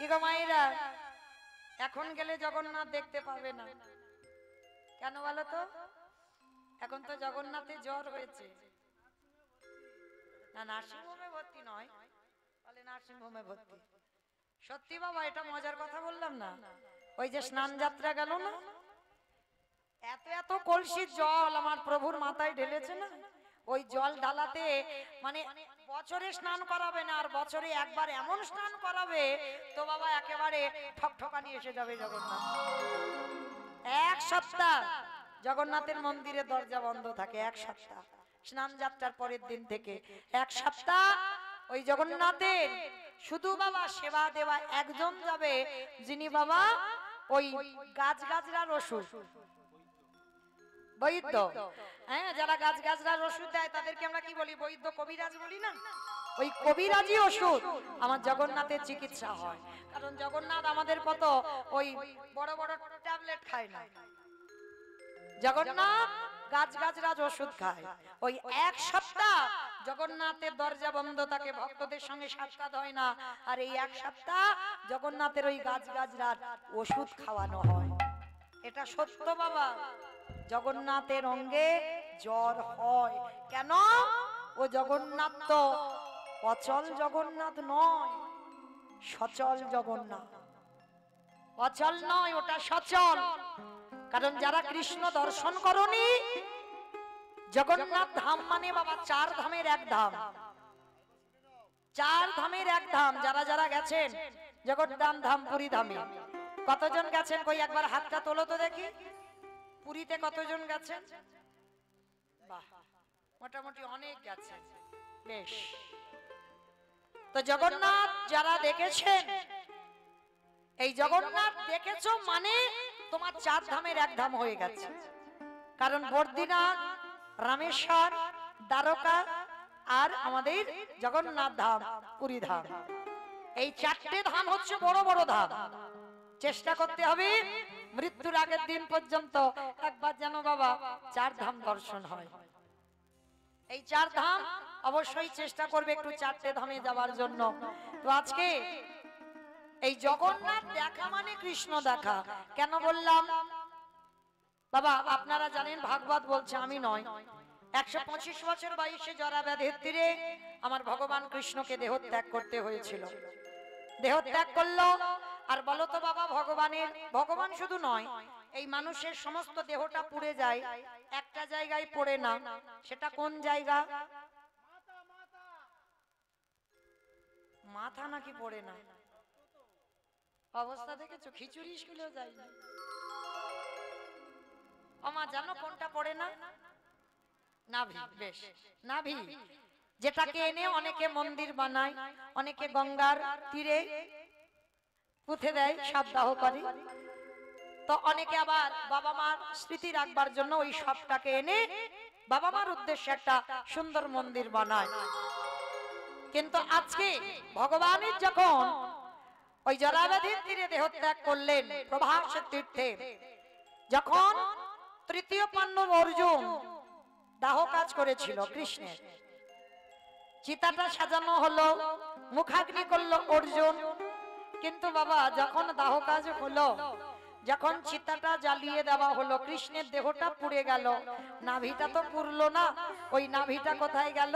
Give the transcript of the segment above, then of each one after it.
কি গো মায়েরা, এখন গেলে জগন্নাথ দেখতে পাবে না কেন বলো তো? এখন তো জগন্নাথে জ্বর হয়েছে। না, নার্সিং হোমে ভর্তি নয়, বলে নার্সিং হোমে ভর্তি। সত্যি বাবা, এটা মজার কথা বললাম না? ওই যে স্নান যাত্রা গেল না, এত এত কলসির জল আমার প্রভুর মাথায় ঢেলেছে না, ওই জল ঢালাতে মানে বছরে স্নান করাবে না, আর বছরে একবার এমন স্নান করাবে তো বাবা একেবারে ঠকঠকানি এসে যাবে জগন্নাথ। এক সপ্তাহ জগন্নাথের মন্দিরে দরজা বন্ধ থাকে, এক সপ্তাহ স্নান যাত্রার পরের দিন থেকে এক সপ্তাহ ওই জগন্নাথের শুধু বাবা সেবা দেওয়া একজন যাবে, যিনি বাবা ওই গাছগাছরার ওষুধ বৈদ্য। হ্যাঁ, যারা গাছগাছরার ওষুধ দেয় তাদেরকে আমরা কি বলি? বৈদ্য, কবিরাজ বলি না? ওই কবিরাজি ওষুধ আমার জগন্নাথের চিকিৎসা হয়। কারণ জগন্নাথ আমাদের কত ওই বড় বড় ট্যাবলেট খায় না, জগন্নাথ গাছগাছরাজ ওষুধ খায়। ওই এক সপ্তাহ জগন্নাথের দরজা বন্ধ থাকে, ভক্তদের সঙ্গে সাক্ষাৎ হয় না, আর এই এক সপ্তাহ জগন্নাথের ওই গাছগাছরাজ ওষুধ খাওয়ানো হয়। এটা সত্য বাবা, জগন্নাথের অঙ্গে জ্বর হয় কেন? ও জগন্নাথ তো অচল জগন্নাথ নয়, সচল জগন্নাথ। অচল নয়, ওটা সচল। কারণ যারা কৃষ্ণ দর্শন করনি, জগন্নাথ ধাম মানে বাবা চার ধামের এক ধাম, চার ধামের এক ধাম। যারা যারা গেছেন জগন্নাথ ধাম পুরী ধামে, কতজন গেছেন কই একবার হাতটা তোলো তো দেখি। পুরীতে কতজন গেছেন? বাহ, মোটামুটি অনেক গেছেন, বেশ। তো জগন্নাথ যারা দেখেছেন, এই জগন্নাথ দেখেছো মানে তোমার চার ধামের এক ধাম হয়ে গেছে। কারণ বদ্রীনাথ, রামেশ্বর, দ্বারকা আর আমাদের জগন্নাথ ধাম পুরী ধাম, এই চারটে ধাম হচ্ছে বড় বড় ধাম। চেষ্টা করতে হবে মৃত্যুর আগের দিন পর্যন্ত একবার যেন বাবা চার ধাম দর্শন হয়। এই চার ধাম অবশ্যই চেষ্টা করবে একটু চারটে ধামে যাওয়ার জন্য। তো আজকে এই জগন্নাথ দেখা মানে কৃষ্ণ দেখা। কেন বললাম বাবা? আপনারা জানেন ভাগবত বলছে, আমি নয়, 125 বছর বয়সে জরা ব্যাধির তীরে আমার ভগবান কৃষ্ণকে দেহত্যাগ করতে হয়েছিল। দেহত্যাগ করলো। আর বলো তো বাবা, ভগবান শুধু নয়, এই মানুষের সমস্ত দেহটা পুড়ে যায়, একটা জায়গায় পড়ে না। সেটা কোন জায়গা? মাথা নাকি পড়ে না? অবস্থা দেখেছো? খিচুড়ি স্কুলেও যাই না। আমা জানো কোনটা পড়ে না? নাভি। বেশ, নাভি, যেটাকে এনে অনেকে মন্দির বানায়, অনেকে গঙ্গার তীরে পুঁতে দেয়, সপ্তাহ করে। তো অনেকে আবার বাবা মার স্মৃতি রাখবার জন্য ওই সবটাকে এনে বাবা মার উদ্দেশ্যে একটা সুন্দর মন্দির বানায়। কিন্তু আজকে ভগবানের যখন ওই জলাব্যাধির তীরে দেহত্যাগ করলেন প্রভাস তীর্থে, যখন তৃতীয় পাণ্ডব অর্জুন দাহ কাজ করেছিল কৃষ্ণের, চিতাটা সাজানো হলো, মুখাগ্নি করলো অর্জুন। কিন্তু বাবা যখন দাহ কাজ হলো, যখন চিতাটা জ্বালিয়ে দেওয়া হলো, কৃষ্ণের দেহটা পুড়ে গেল, নাভিটা তো পুড়লো না। ওই নাভিটা কোথায় গেল?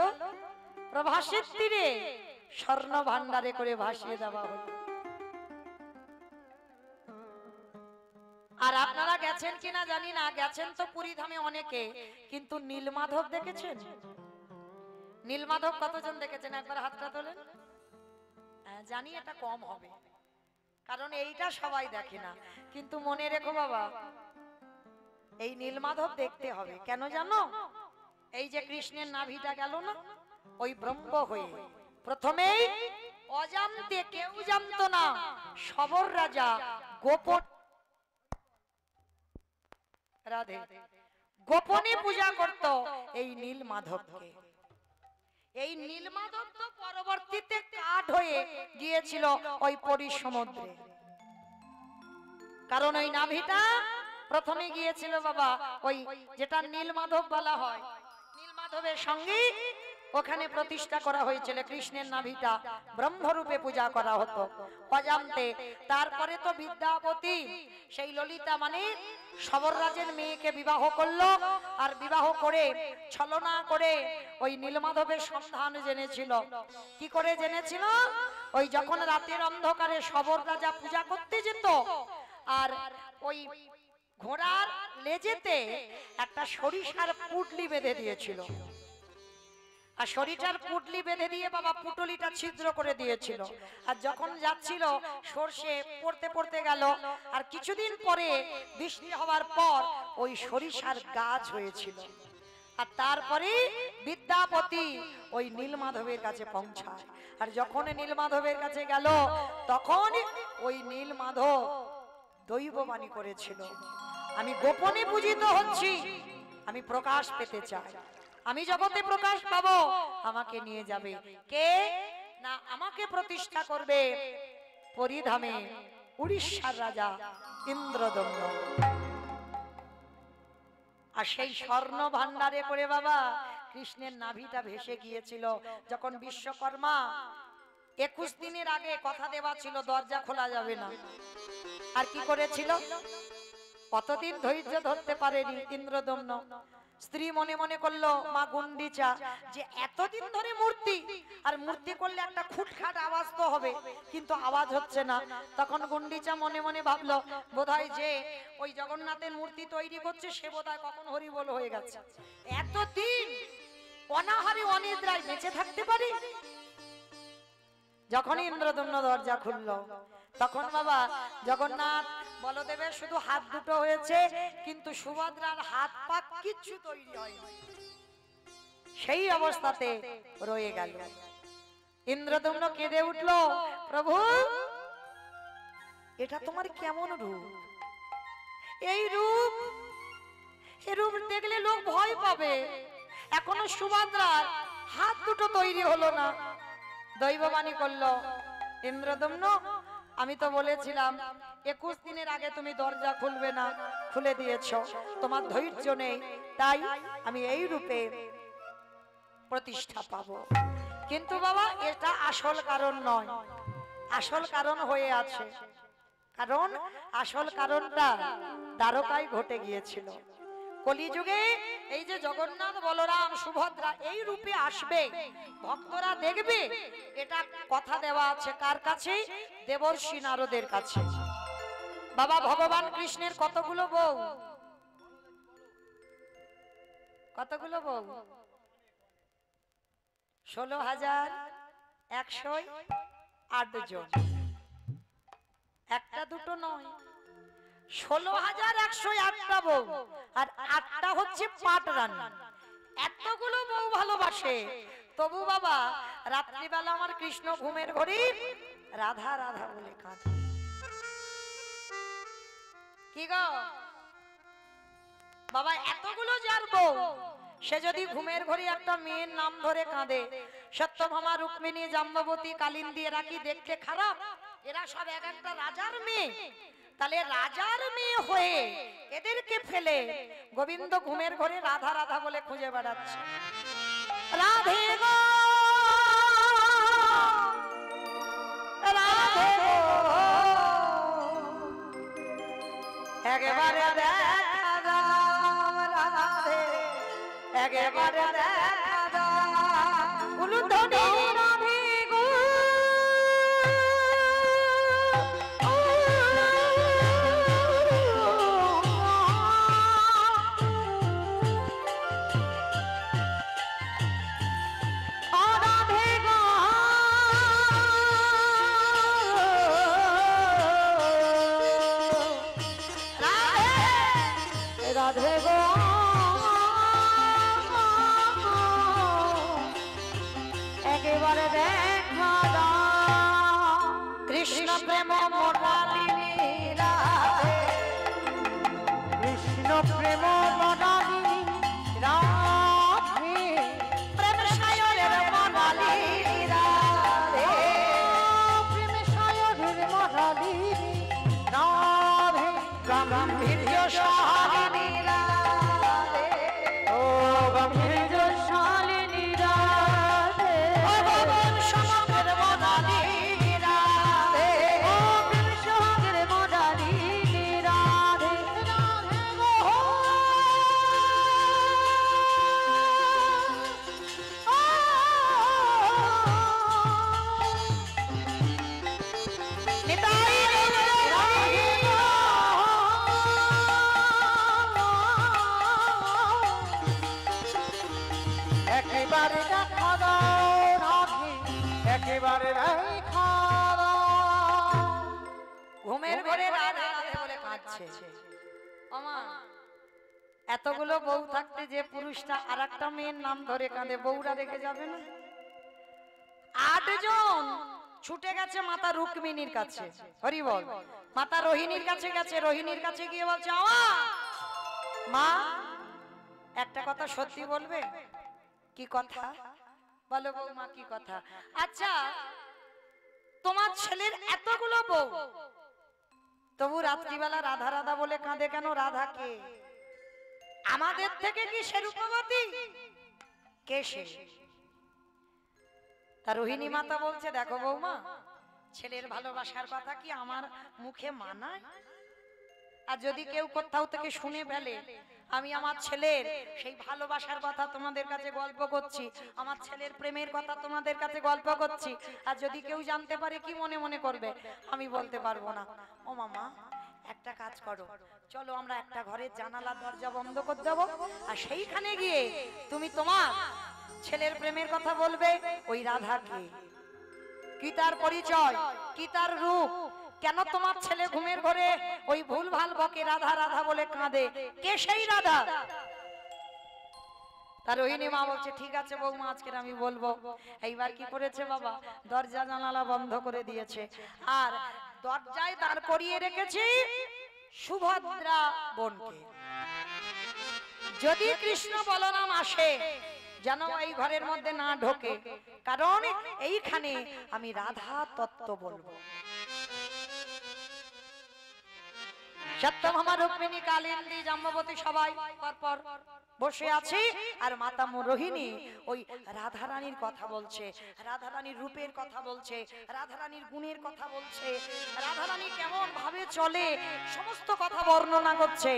প্রভাসের তীরে স্বর্ণ ভান্ডারে করে ভাসিয়ে দেওয়া হলো। আর আপনারা গেছেন কিনা জানি না, গেছেন তো পুরী ধামে অনেকে, কিন্তু নীলমাধব দেখেছেন? নীলমাধব কতজন দেখেছেন? একবার হাতটা তোলেন। জানি এটা কম হবে, কারণ এইটা সবাই দেখে না। কিন্তু মনে রেখো বাবা, এই নীলমাধব দেখতে হবে। কেন জানো? এই যে কৃষ্ণের নাভিটা গেল না, ওই ব্রহ্ম হয়ে প্রথমেই অজান্তে, কেউ জানতো না, সবর রাজা গোপন রাধে গোপনে পূজা করত এই নীলমাধবকে। এই নীলমাধব তো পরবর্তীতে কাঠ হয়ে গিয়েছিল ওই পরী সমুদ্রে। কারণ ওই নাভিটা প্রথমে গিয়েছিল বাবা ওই যেটা নীলমাধব বলা হয়, নীলমাধবের সঙ্গে ওখানে প্রতিষ্ঠা করা হয়েছিল। কৃষ্ণের নাভিটা ব্রহ্মরূপে পূজা করা হতো অজান্তে। তারপরে তো বিদ্যাপতি সেই ললিতা মানে সবররাজের মেয়েকে বিবাহ করলো, আর বিবাহ করে ছলনা করে ওই নীলমাধবের সন্ধান জেনেছিল। কি করে জেনেছিল? ওই যখন রাতের অন্ধকারে সবর রাজা পূজা করতে যেত, আর ওই ঘোড়ার লেজেতে একটা সরিষার পুটলি বেঁধে দিয়েছিল, আর শরীরটার পুটলি বেঁধে দিয়ে বাবা পুটলিটা ছিদ্র করে দিয়েছিল। আর যখন যাচ্ছিল সর্ষে পড়তে পড়তে গেল, আর কিছুদিন পরে বৃষ্টি হওয়ার পর ওই সরিষার গাছ হয়েছিল। আর তারপরে বিদ্যাপতি ওই নীলমাধবের কাছে পৌঁছায়। আর যখন নীলমাধবের কাছে গেল, তখন ওই নীলমাধব দৈববাণী করেছিল, আমি গোপনে পূজিত হচ্ছি, আমি প্রকাশ পেতে চাই, আমি জগতে প্রকাশ পাবো, আমাকে নিয়ে যাবে কে না, আমাকে প্রতিষ্ঠা করবে পরিধামে উড়িষ্যার রাজা ইন্দ্রদম্ন। আর সেই স্বর্ণ ভান্ডারে করে বাবা কৃষ্ণের নাভিটা ভেসে গিয়েছিল। যখন বিশ্বকর্মা 21 দিনের আগে কথা দেওয়া ছিল দরজা খোলা যাবে না, আর কি করেছিল? কতদিন ধৈর্য ধরতে পারেনি ইন্দ্রদম্ন। স্ত্রী মনে মনে করলো মা গুন্ডিচা যে এতদিন ধরে মূর্তি, আর মূর্তি করলে একটা খুটখাট আওয়াজ তো হবে, কিন্তু আওয়াজ হচ্ছে না। তখন গুন্ডিচা মনে মনে ভাবলো বোধহয় যে ওই জগন্নাথের মূর্তি তৈরি করছে সে বোধহয় কখন হরিবোল হয়ে গেছে, এতদিন অনাহারে অনিদ্রায় বেঁচে থাকতে পারি। যখন ইন্দ্রদম্ন দরজা খুললো, তখন বাবা জগন্নাথ বলদেবের শুধু হাত দুটো হয়েছে, কিন্তু সুভদ্রার হাত পা কিচ্ছু তৈরি হয়নি, সেই অবস্থাতে রয়ে গেল। ইন্দ্রদম্ন কেঁদে উঠলো, প্রভু এটা তোমার কেমন রূপ? এই রূপ, এই রূপ দেখলে লোক ভয় পাবে, এখনো সুভদ্রার হাত দুটো তৈরি হলো না। দৈববাণী করলো, ইন্দ্রদম্ন আমি তো বলেছিলাম 21 দিনের আগে তুমি দরজা খুলবে না, খুলে দিয়েছো, তোমার ধৈর্য নেই, তাই আমি এই রূপে প্রতিষ্ঠা পাবো। কিন্তু বাবা এটা আসল কারণ নয়, আসল কারণ হয়ে আছে, কারণ আসল কারণটা দ্বারকায় ঘটে গিয়েছিল। কলিযুগে এই যে জগন্নাথ বলরাম সুভদ্রা এই রূপে আসবে, ভক্তরা দেখবে, এটা কথা দেওয়া আছে কার কাছে? দেবর্ষি নারদের কাছে। বাবা ভগবান কৃষ্ণের কতগুলো বউ? কতগুলো বউ? 16,108 জন, একটা দুটো নয়, 16,108টা বউ, আর 8টা হচ্ছে পাট রানী। এতগুলো বউ ভালোবাসে, তবু বাবা রাত্রিবেলা আমার কৃষ্ণ ঘুমের ঘরে রাধা রাধা বলে কাঁদে। কি গো বাবা, এতগুলো যার বউ, সে যদি ঘুমের ঘরে একটা মেয়ের নাম ধরে কাঁদে, সত্যভামা, রুক্মিণী, জাম্ববতী, কালিন্দী, এরা কি দেখতে খারাপ? এরা সব এক একটা রাজার মেয়ে। তাহলে রাজার মেয়ে হয়ে এদেরকে ফেলে গোবিন্দ ঘুমের ঘরে রাধা রাধা বলে খুঁজে বেড়াচ্ছে। রাধে গো রাধে গো, একেবারে দেখা দাও রাধে, একেবারে দেখা দাও উলুধ্বনি রাধে গো। কৃষ্ণ প্রেম মনালিনী রাধে, কৃষ্ণ প্রেম মনালিনী রাধে, প্রেম সায়রের মনালিনী রাধে, প্রেম সায়রের মনালিনী রাধে, গাম্ভীর্য শালিনী রাধে, ও গাম্ভীর্য শালিনী রাধে। ঘুমের ঘরে রাধে রাধে বলে কাঁদছে। ওমা, এতগুলো বউ থাকতে যে পুরুষটা আর একটা মেয়ের নাম ধরে কাঁদে, বউরা রেখে যাবে না? 8 জন ছুটে গেছে মাতা রুক্মিণীর কাছে, হরি বল। মাতা রোহিণীর কাছে গেছে, রোহিণীর কাছে গিয়ে বলছে, মা একটা কথা সত্যি বলবে? কি কথা? বলো বৌমা, কি কথা? আচ্ছা, তোমার ছেলের এতগুলো বউ, তবু রাত্রিবেলা রাধা রাধা বলে কাঁদে কেন? রাধা কে? আমাদের থেকে কি সে রূপবতী? কে সে? তা রোহিণী মাতা বলছে, দেখো বৌমা, ছেলের ভালোবাসার কথা কি আমার মুখে মানায়? আর যদি কেউ কোথাও থেকে শুনে ফেলে আমি আমার ছেলের সেই ভালোবাসার কথা তোমাদের কাছে গল্প করছি, আমার ছেলের প্রেমের কথা তোমাদের কাছে গল্প করছি, আর যদি কেউ জানতে পারে কি মনে মনে করবে আমি বলতে পারবো না। ও মামা, একটা কাজ করো, চলো আমরা একটা ঘরের জানালা দরজা বন্ধ করে দেবো, আর সেইখানে গিয়ে তুমি তোমার ছেলের প্রেমের কথা বলবে। ওই রাধাকে, কি তার পরিচয়, কি তার রূপ, কেন তোমার ছেলে ঘুমের ঘরে ওই ভুল ভাল বকে রাধা রাধা বলে কাঁদে, কে সেই রাধা? তার রোহিণী মা বলছে, ঠিক আছে বৌমা, আজকে আমি বলবো। এইবার কি করেছে বাবা, দরজা জানালা বন্ধ করে দিয়েছে, আর দরজায় দাঁড় করিয়ে রেখেছি সুভদ্রা বোনকে। যদি কৃষ্ণ বলরাম আসে যেন এই ঘরের মধ্যে না ঢোকে, কারণ এইখানে আমি রাধা তত্ত্ব বলবো। সত্যভামা, রুক্মিণী, কালিন্দী, জাম্ববতী সবাই পরপর বসে আছে, আর মাতা রোহিণী ওই রাধা রানীর কথা বলছে, রাধা রানীর রূপের কথা বলছে, রাধা রানীর গুণের কথা বলছে, রাধা রানী কেমন ভাবে চলে সমস্ত কথা বর্ণনা করছে।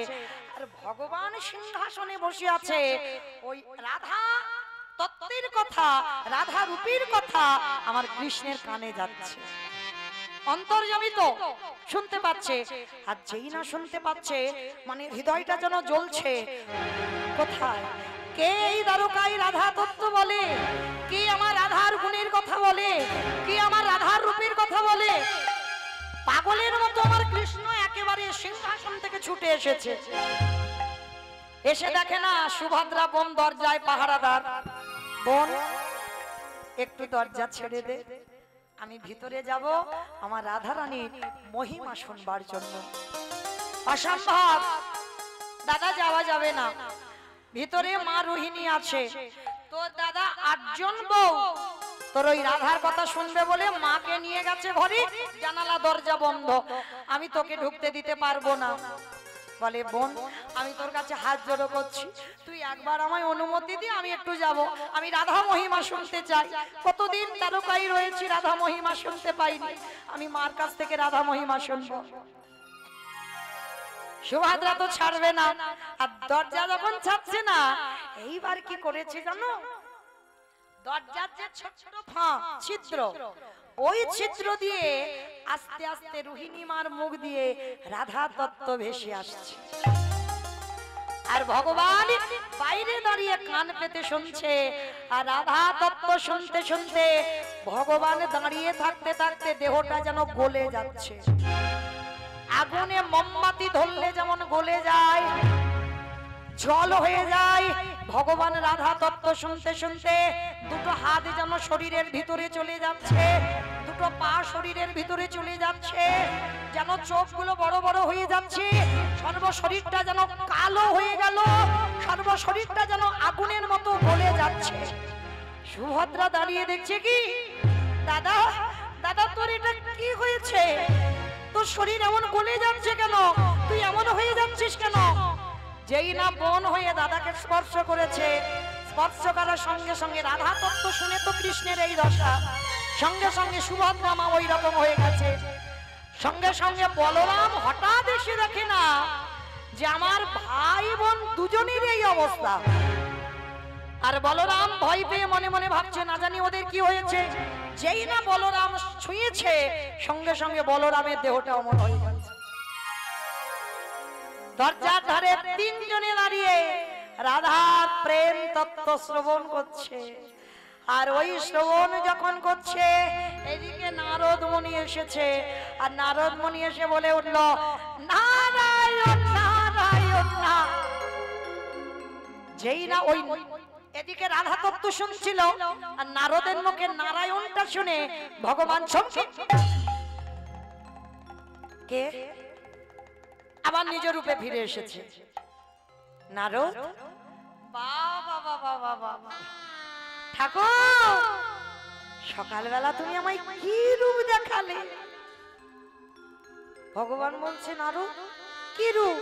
আর ভগবান সিংহাসনে বসে আছে, ওই রাধা তত্ত্বের কথা, রাধা রূপের কথা আমার কৃষ্ণের কানে যাচ্ছে। অন্তর্যামী তো শুনতে পাচ্ছে, আর যেই না শুনতে পাচ্ছে মানে হৃদয়টা যেন জ্বলছে। কোথায় কে এই দ্বারকায় রাধা তত্ত্ব বলে, কে আমার রাধার গুণের কথা বলে, কে আমার রাধার রূপের কথা বলে? পাগলের মতো আমার কৃষ্ণ একেবারে সিংহাসন থেকে ছুটে এসেছে, এসে দেখে না সুভদ্রা বোন দরজায় পাহারাদার। বোন, একটু দরজা ছেড়ে দে, আমি ভিতরে যাব আমার রাধা রানীর মহিমা শুনবার জন্য। অসম্ভব দাদা, যাওয়া যাবে না, ভিতরে মা রোহিণী আছে। তোর দাদা 8 জন বউ তোর ওই রাধার কথা শুনবে বলে মাকে নিয়ে গেছে ঘরে, জানালা দরজা বন্ধ, আমি তোকে ঢুকতে দিতে পারবো না। বলে, বোন আমি তোর কাছে হাত জোড়ো করছি, তুই একবার আমায় অনুমতি দি, আমি একটু যাব, আমি রাধা মহিমা শুনতে চাই। কতদিন তারকাই রয়েছি, রাধা মহিমা শুনতে পাইনি, আমি মার কাছ থেকে রাধা মহিমা শুনবো। সুভদ্রা তো ছাড়বে না, আর দরজা যখন ছাড়ছে না, এইবার কি করেছে জানো? দরজার যে ছোট ছোট ফাঁক ছিদ্র, ওই ছিদ্র দিয়ে আস্তে আস্তে রোহিণী মার মুখ দিয়ে রাধা তত্ত্ব ভেসে আসছে, আর ভগবান বাইরে দাঁড়িয়ে কান পেতে শুনছে। আর রাধা তত্ত্ব শুনতে শুনতে ভগবান দাঁড়িয়ে থাকতে থাকতে দেহটা যেন গলে যাচ্ছে, আগুনে মোমবাতি ধরলে যেমন গলে যায়, জল হয়ে যায়। ভগবান রাধা তত্ত্ব শুনতে শুনতে দুটো হাত যেন শরীরের ভিতরে চলে যাচ্ছে, দুটো পা শরীরের ভিতরে চলে যাচ্ছে, যেন চোখগুলো বড় বড় হয়ে যাচ্ছে, সর্ব শরীরটা যেন কালো হয়ে গেল, সর্ব শরীরটা যেন আগুনের মতো গলে যাচ্ছে। সুভদ্রা দাঁড়িয়ে দেখছে, কি দাদা, দাদা তোর এটা কি হয়েছে? তোর শরীর এমন গলে যাচ্ছে কেন? তুই এমন হয়ে যাচ্ছিস কেন? যেই না বোন হয়ে দাদাকে স্পর্শ করেছে, স্পর্শ করার সঙ্গে সঙ্গে রাধা তত্ত্ব শুনে তো কৃষ্ণের এই দশা, সঙ্গে সঙ্গে সুভদ্রা মা ওই রকম হয়ে গেছে। সঙ্গে সঙ্গে বলরাম হঠাৎ এসে দেখে না যে আমার ভাই বোন দুজনের এই অবস্থা, আর বলরাম ভয় পেয়ে মনে মনে ভাবছে না জানি ওদের কি হয়েছে। যেই না বলরাম ছুঁয়েছে, সঙ্গে সঙ্গে বলরামের দেহটা অমর হয়ে গেছে। দরজার ধারে 3 জনে দাঁড়িয়ে রাধার প্রেম তত্ত্ব শ্রবণ করছে, আর ওই শ্রবণ যখন করছে এদিকে নারদ মুনি এসেছে, আর নারদ মুনি এসে বলে উঠল নারায়ণ নারায়ণ না। যেই না ওই এদিকে রাধা তত্ত্ব শুনছিল আর নারদের মুখে নারায়ণটা শুনে ভগবান চমকে কে আবার নিজ রূপে ফিরে এসেছে। নারদ বাবা বাবা বাবা ঠাকুর সকালবেলা তুমি আমায় কি রূপ দেখালে? ভগবান বলছে নারদ কি রূপ?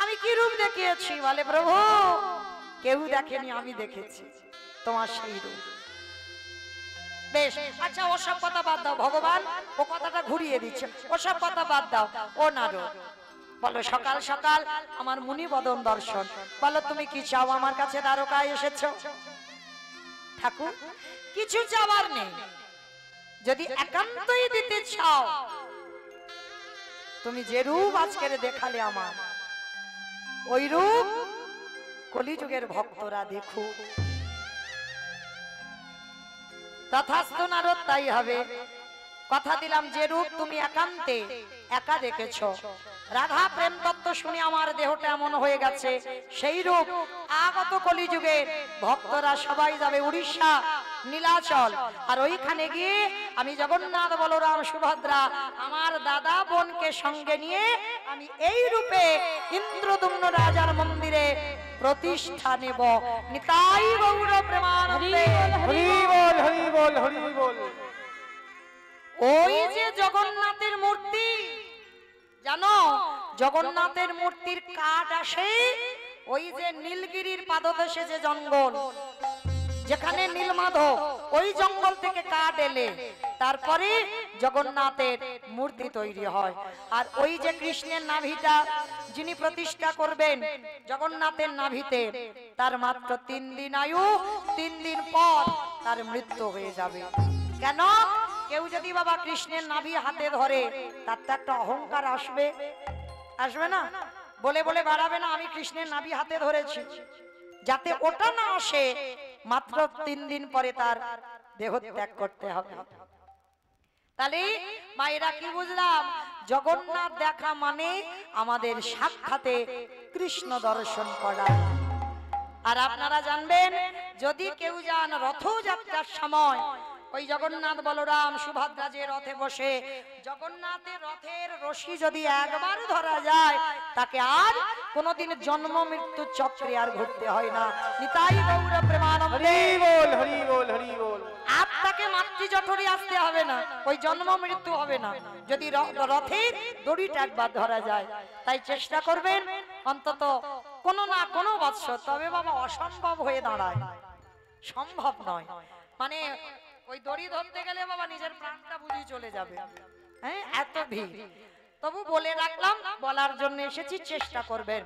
আমি কি রূপ দেখিয়েছি? বলে প্রভু কেউ দেখেনি, আমি দেখেছি তোমার সেই রূপ। বেশ আচ্ছা ওসব কথা বাদ দাও, ভগবান ও কথাটা ঘুরিয়ে দিচ্ছে, ওসব কথা বাদ দাও। ও নারদ বলো সকাল সকাল আমার মুনি বদন দর্শন, বলো তুমি কি চাও? আমার কাছে দ্বারকায় এসেছো। ঠাকুর কিছু চাওয়ার নেই, যদি একান্তই দিতে চাও তুমি যে রূপ আজকের দেখালে আমার ওই রূপ কলিযুগের ভক্তরা দেখো। তথাস্তু নারদ তাই হবে, কথা দিলাম যে রূপ তুমি একান্তে একা দেখেছো। রাধা প্রেম তত্ত্ব শুনে আমার দেহটা এমন হয়ে গেছে, সেই রূপ আগত কলিযুগে ভক্তরা সবাই যাবে উড়িষ্যা নীলাচল, আর ওইখানে গিয়ে আমি জগন্নাথ বলরাম সুভদ্রা আমার দাদা বোনকে সঙ্গে নিয়ে আমি এই রূপে ইন্দ্রদুম্ন রাজার মন্দিরে প্রতিষ্ঠা নেব। নিতাই গৌর প্রেমানন্দে হরি বল হরি বল হরি বল। ওই যে জগন্নাথের মূর্তি জানো, জগন্নাথের মূর্তির কাঠ আসে ওই যে নীলগিরির পাদদেশে যে জঙ্গল, যেখানে নীলমাধব, ওই জঙ্গল থেকে কাঠ এলে তারপরে জগন্নাথের মূর্তি তৈরি হয়। আর ওই যে কৃষ্ণের নাভিটা যিনি প্রতিষ্ঠা করবেন জগন্নাথের নাভিতে, তার মাত্র 3 দিন আয়ু, 3 দিন পর তার মৃত্যু হয়ে যাবে। কেন? কেউ যদি বাবা কৃষ্ণের নাভি হাতে ধরে তার তো একটা অহংকার আসবে, আসবে না? বলে বলে বাড়াবে না আমি কৃষ্ণের নাভি হাতে ধরেছি, যাতে ওটা না আসে মাত্র 3 দিন পরে তার দেহ ত্যাগ করতে হবে। তাহলে মায়েরা কি বুঝলাম? জগন্নাথ দেখা মানে আমাদের সাক্ষাতে কৃষ্ণ দর্শন করা। আর আপনারা জানবেন যদি কেউ যান রথযাত্রার সময় ওই জগন্নাথ বলরাম সুভদ্রা যে রথে বসে, জগন্নাথের রথের রশি যদি একবার ধরা যায় তাকে আর কোনোদিন জন্ম মৃত্যু চক্রে আর ঘুরতে হয় না। নিতাই গৌর প্রেমানন্দে হরি বল হরি বল হরি বল। আপনাকে মাতৃ জঠরে আসতে হবে না, ওই জন্ম মৃত্যু হবে না যদি রথের দড়িটা একবার ধরা যায়। তাই চেষ্টা করবেন অন্তত কোনো না কোনো বৎসর, তবে বাবা অসম্ভব হয়ে দাঁড়ায়, সম্ভব নয়। মানে ওই দড়ি ধরতে গেলে বাবা নিজের প্রাণটা বুঝি চলে যাবে, হ্যাঁ এত ভিড়। তবু বলে রাখলাম, বলার জন্য এসেছি, চেষ্টা করবেন।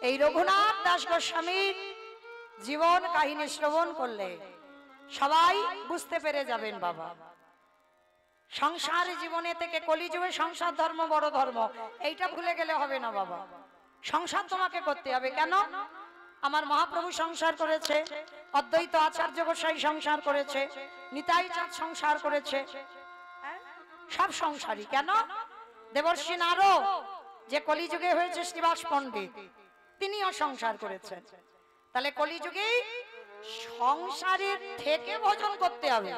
এই রঘুনাথ দাস গোস্বামীর জীবন কাহিনী শ্রবণ করলে সবাই বুঝতে পেরে যাবেন বাবা। সংসার জীবনে থেকে কলিযুগে সংসার ধর্ম বড় ধর্ম, এইটা ভুলে গেলে হবে না বাবা। সংসার তোমাকে করতে হবে। কেন? আমার মহাপ্রভু সংসার করেছে, অদ্বৈত আচার্য গোসাই সংসার করেছে, নিতাই চাঁদ সংসার করেছে, সব সংসারী। কেন? দেবর্ষী নারদ যে কলিযুগে হয়েছে শ্রীবাস পণ্ডিত, তিনিও সংসার করেছেন। তাহলে কলিযুগে সংসারের থেকে ভজন করতে হবে।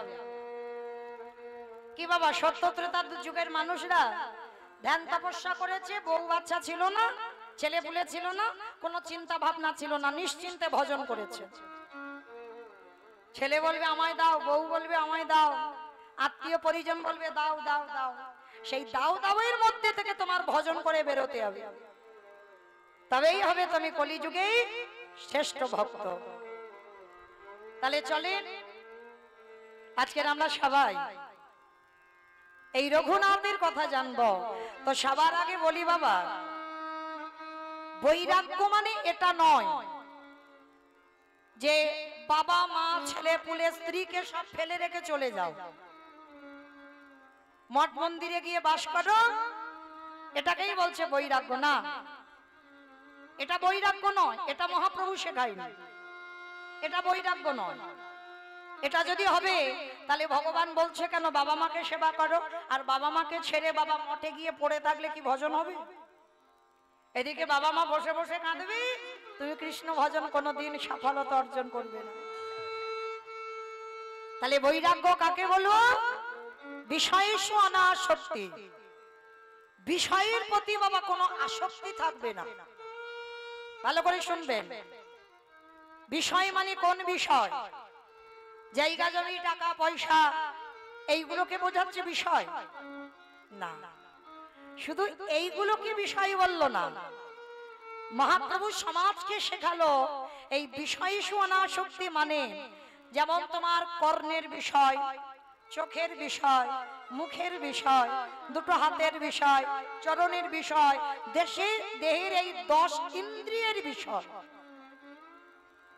কি বাবা সত্য ত্রেতার যুগের মানুষরা ধ্যান তপস্যা করেছে, বউ বাচ্চা ছিল না, ছেলে পুলে ছিল না, কোনো চিন্তা ভাবনা ছিল না, নিশ্চিন্তে ভজন করেছে। ছেলে বলবে আমায় দাও, বউ বলবে আমায় দাও, আত্মীয় পরিজন বলবে দাও দাও দাও। সেই দাও দাও এর মধ্যে থেকে তোমার ভজন করে বেরোতে হবে, তবেই হবে তুমি কলিযুগে শ্রেষ্ঠ ভক্ত। তাহলে চলেন আজকের আমরা সবাই এই রঘুনাথের কথা জানবো। তো সবার আগে বলি বাবা, বৈরাগ্য মানে এটা নয় যে বাবা মা ছেলে পুলে স্ত্রীকে সব ফেলে রেখে চলে যাও, মঠ মন্দিরে গিয়ে বাস করো, এটাকেই বলছে বৈরাগ্য। না, এটা বৈরাগ্য নয়, এটা মহাপ্রভু শেখায়নি। এটা বৈরাগ্য নয়। এটা যদি হবে তাহলে ভগবান বলছে কেন বাবা মাকে সেবা করো, আর বাবা মাকে ছেড়ে বাবা মঠে গিয়ে পড়ে থাকলে কি ভজন হবে? এদিকে বাবা মা বসে বসে কাঁদবে, তুমি কৃষ্ণ ভজন কোনোদিন সফলতা অর্জন করবে না। তাহলে বৈরাগ্য কাকে বলবো? বিষয়েষু অনাসক্তি, বিষয়ের প্রতি বাবা কোনো আসক্তি থাকবে না। ভালো করে শুনবেন, বিষয় মানে কোন বিষয়? জায়গা জমি টাকা পয়সা এইগুলোকে বোঝাচ্ছে বিষয় না। শুধু এইগুলোকে বিষয় বললো না, মহাপ্রভু সমাজকে শেখালো এই বিষয়েষু অনাসক্তি মানে যেমন তোমার কর্ণের বিষয়, চোখের বিষয়, মুখের বিষয়, দুটো হাতের বিষয়, চরণের বিষয়, দেহের এই 10 ইন্দ্রিয়ের বিষয়,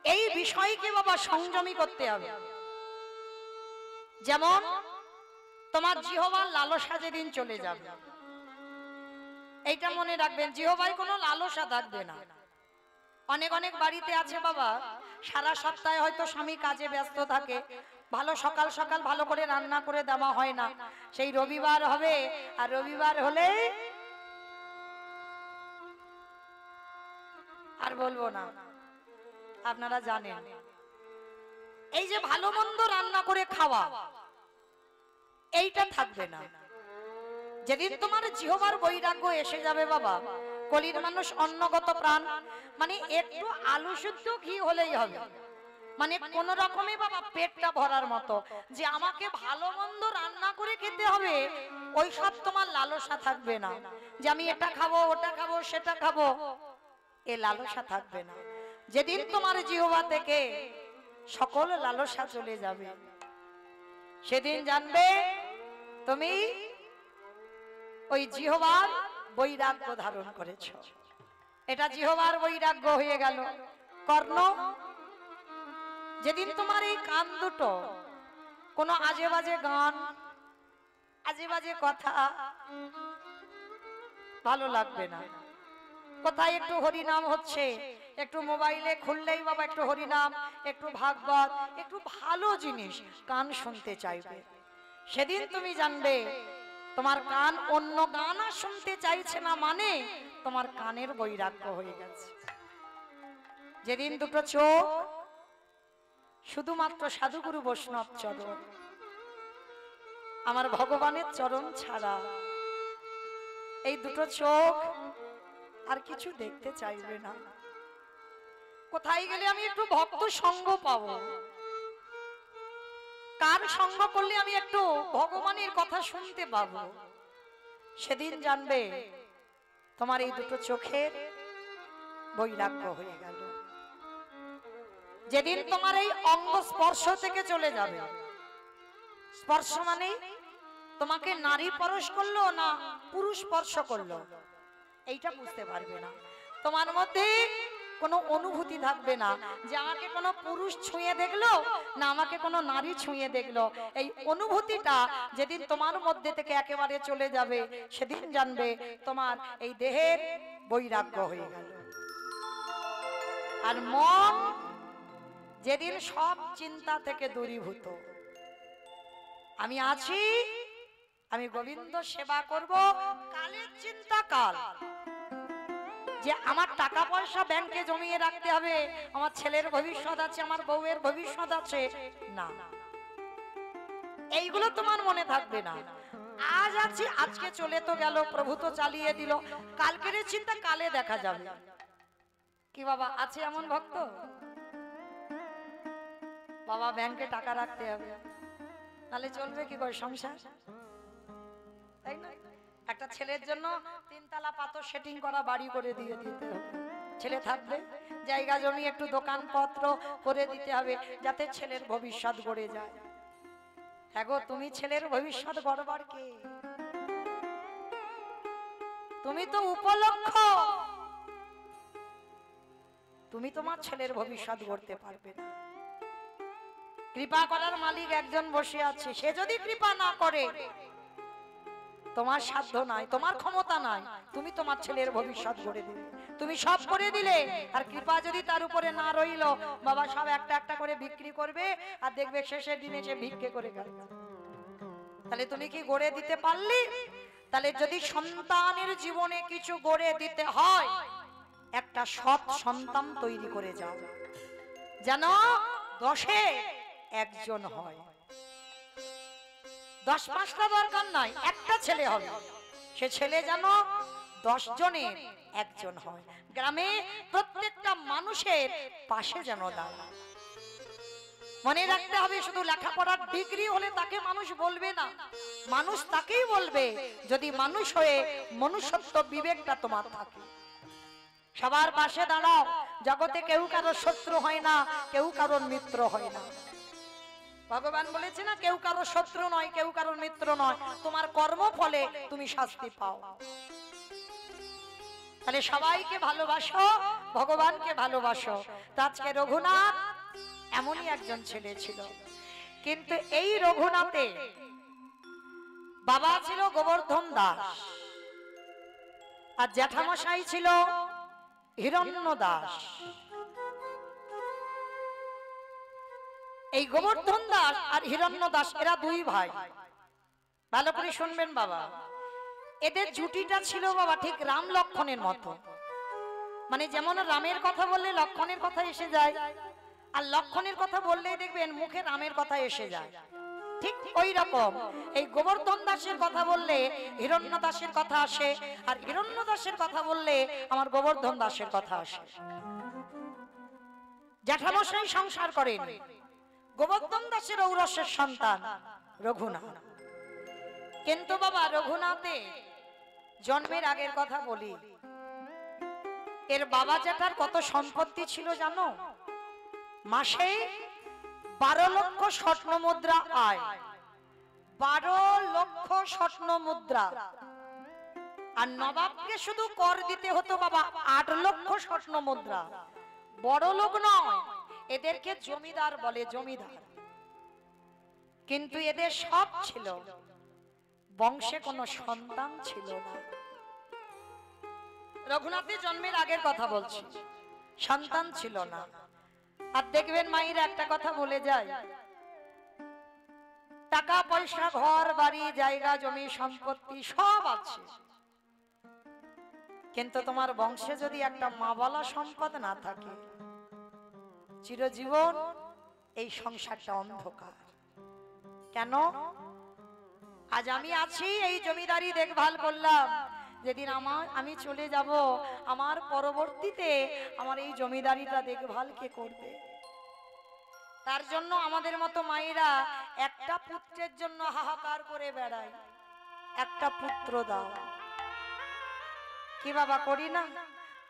এই বিষয়কে বাবা সংযমী করতে হবে। যেমন তোমার জিহ্বার লালসা যেদিন চলে যাবে, এইটা মনে রাখবেন, জিহ্বায় কোনো লালসা থাকবে না। অনেক অনেক বাড়িতে আছে বাবা, সারা সপ্তাহে হয়তো স্বামী কাজে ব্যস্ত থাকে, ভালো সকাল সকাল ভালো করে রান্না করে দেওয়া হয় না, সেই রবিবার হবে, আর রবিবার হলে আর বলবো না, আপনারা জানেন, এই যে ভালো মন্দ রান্না করে খাওয়া এইটা থাকবে না। যেদিন তোমার জিহ্বার বৈরাগ্য এসে যাবে বাবা, কলির মানুষ অন্নগত প্রাণ, মানে একটু আলু শুদ্ধ ঘি হলেই হবে, মানে কোন রকমে বাবা পেটটা ভরার মতো, যে আমাকে ভালো মন্দ রান্না করে খেতে হবে ওই সব তোমার লালসা থাকবে না, যে আমি এটা খাবো ওটা খাবো সেটা খাবো, এ লালসা থাকবে না। যেদিন তোমার জিহ্বা থেকে সকল লালসা চলে যাবে, সেদিন জানবে তুমি ওই জিহ্বার বৈরাগ্য ধারণ করেছ। এটা জিহ্বার বৈরাগ্য হয়ে গেল। কর্ণ, যেদিন তোমার এই কান দুটো কোনো আজে বাজে গান, আজে বাজে কথা ভালো লাগবে না। কোথায় একটু হরিনাম হচ্ছে, একটু মোবাইলে খুললেই বাবা একটু হরিনাম, একটু ভাগবত, একটু ভালো জিনিস কান শুনতে চাইবে, সেদিন তুমি জানবে তোমার কান অন্য গান আর শুনতে চাইছে না, মানে তোমার কানের বৈরাগ্য হয়ে গেছে। যেদিন দুটো চোখ শুধুমাত্র সাধুগুরু বৈষ্ণব চরণ, আমার ভগবানের চরণ ছাড়া এই দুটো চোখ আর কিছু দেখতে চাইবে না। কোথায় গেলে আমি একটু ভক্ত সঙ্গ পাবো, কার সঙ্গ করলে আমি একটু ভগবানের কথা শুনতে পাবো, সেদিন জানবে তোমার এই দুটো চোখের বৈরাগ্য হয়ে গেল। যেদিন তোমার এই অঙ্গ স্পর্শ থেকে চলে যাবে, স্পর্শ মানে তোমাকে নারী পরশ করলো না পুরুষ স্পর্শ করলো এইটা বুঝতে পারবে না, তোমার মধ্যে কোনো অনুভূতি থাকবে না যে আমাকে কোনো পুরুষ ছুঁয়ে দেখলো না আমাকে কোনো নারী ছুঁয়ে দেখলো। এই অনুভূতিটা যেদিন তোমার মধ্যে থেকে একেবারে চলে যাবে, সেদিন জানবে তোমার এই দেহের বৈরাগ্য হয়ে গেল। আর মন যেদিন সব চিন্তা থেকে দূরীভূত, আমি আছি, আমি গোবিন্দ সেবা করব, কালের চিন্তা কাল, যে আমার টাকা পয়সা ব্যাংকে জমিয়ে রাখতে হবে, আমার ছেলের ভবিষ্যৎ আছে, আমার বউয়ের ভবিষ্যৎ আছে, না, এইগুলো তোমার মনে থাকবে না। আজ আছি, আজকে চলে তো গেল, প্রভু তো চালিয়ে দিল, কালকের চিন্তা কালে দেখা যাবে। কি বাবা আছে এমন ভক্ত? বাবা ব্যাংকে টাকা রাখতে হবে, তাহলে চলবে কি করে সংসার, তাই না? একটা ছেলের জন্য 3 তলা পাথর সেটিং করা বাড়ি করে দিয়ে দিতে হবে, ছেলে থাকবে, জায়গা জমি একটু দোকানপত্র করে দিতে হবে, যাতে ছেলের ভবিষ্যৎ গড়ে যায়। হ্যাঁ গো, তুমি ছেলের ভবিষ্যৎ গড়বার কে? তুমি তো উপলক্ষ, তুমি তোমার ছেলের ভবিষ্যৎ গড়তে পারবে না। কৃপা করার মালিক একজন বসে আছে, সে যদি কৃপা না করে, তোমার সাধ্য নাই, তোমার ক্ষমতা নাই, তুমি তোমার ছেলের ভবিষ্যৎ গড়ে দেবে। তুমি সব করে দিলে, আর কৃপা যদি তার উপরে না রইল, বাবা সব একটা একটা করে বিক্রি করবে, আর দেখবে শেষের দিনে সে ভিক্ষে করে খাচ্ছে। তাহলে তুমি কি গড়ে দিতে পারলি? তাহলে যদি সন্তানের জীবনে কিছু গড়ে দিতে হয়, একটা সৎ সন্তান তৈরি করে যাও, যেন 10-এ 1জন হয়। 10-5টা দরকার নাই, একটা ছেলে হবে, সে ছেলে যেন 10 জনের 1জন হয়। গ্রামে প্রত্যেকটা মানুষের পাশে যেন দাঁড়ায়। মনে রাখতে হবে, শুধু লেখাপড়ার ডিগ্রি হলে তাকে মানুষ বলবে না, মানুষ তাকেই বলবে যদি মানুষ হয়ে মনুষ্যত্ব বিবেকটা তোমার থাকে। সবার পাশে দাঁড়াও। জগতে কেউ কারোর শত্রু হয় না, কেউ কারোর মিত্র হয় না। ভগবান বলেছে না, কেউ কারোর শত্রু নয়, কেউ কারোর মিত্র নয়, তোমার কর্ম ফলে তুমি শাস্তি পাও। তাহলে সবাইকে ভালোবাসো, ভগবানকে ভালোবাসো। তো আজকে রঘুনাথ এমনই একজন ছেলে ছিল, কিন্তু এই রঘুনাথে বাবা ছিল গোবর্ধন দাস, আর জ্যাঠামশাই ছিল হিরণ্য দাস। এই গোবর্ধন দাস আর হিরণ্য দাস এরা দুই ভাই। ভালো করে শুনবেন বাবা, এদের জুটিটা ছিল বাবা ঠিক রাম লক্ষণের মতো। মানে যেমন রামের কথা বললে লক্ষণের কথা এসে যায়, আর লক্ষণের কথা বললে দেখবেন মুখে রামের কথা এসে যায়, ঠিক ওই রকম এই গোবর্ধন দাসের কথা বললে হিরণ্য দাসের কথা আসে, আর হিরণ্য দাসের কথা বললে আমার গোবর্ধন দাসের কথা আসে। জ্যাঠামশাই সংসার করেন, গোবর্ধন দাসের ঔরসের সন্তান রঘুনাথ। কিন্তু বাবা রঘুনাথে জন্মের আগের কথা বলি, এর বাবা জ্যাঠার কত সম্পত্তি ছিল জানো? মাসে 12 লক্ষ স্বর্ণ মুদ্রা আয়, 12 লক্ষ স্বর্ণ মুদ্রা। আর নবাবকে শুধু কর দিতে হতো বাবা 8 লক্ষ স্বর্ণ মুদ্রা। বড় লোক নয়, এদেরকে জমিদার বলে, জমিদার। কিন্তু এদের সব ছিল, বংশে কোনো সন্তান ছিল না। রঘুনাথের জন্মের আগের কথা বলছি, সন্তান ছিল না। আর দেখবেন মায়ের একটা কথা বলে যায়, টাকা পয়সা ঘর বাড়ি জায়গা জমি সম্পত্তি সব আছে, কিন্তু তোমার বংশে যদি একটা মা বলা সম্পদ না থাকে, চিরজীবন এই সংসারটা অন্ধকার। কেন? আজ আমি আছি, এই জমিদারি দেখভাল করলাম, যেদিন আমি চলে যাব, আমার পরবর্তীতে আমার এই জমিদারিটা দেখভাল কে করবে? তার জন্য আমাদের মতো মায়েরা একটা পুত্রের জন্য হাহাকার করে বেড়ায়, একটা পুত্র দাও। কি বাবা করি না?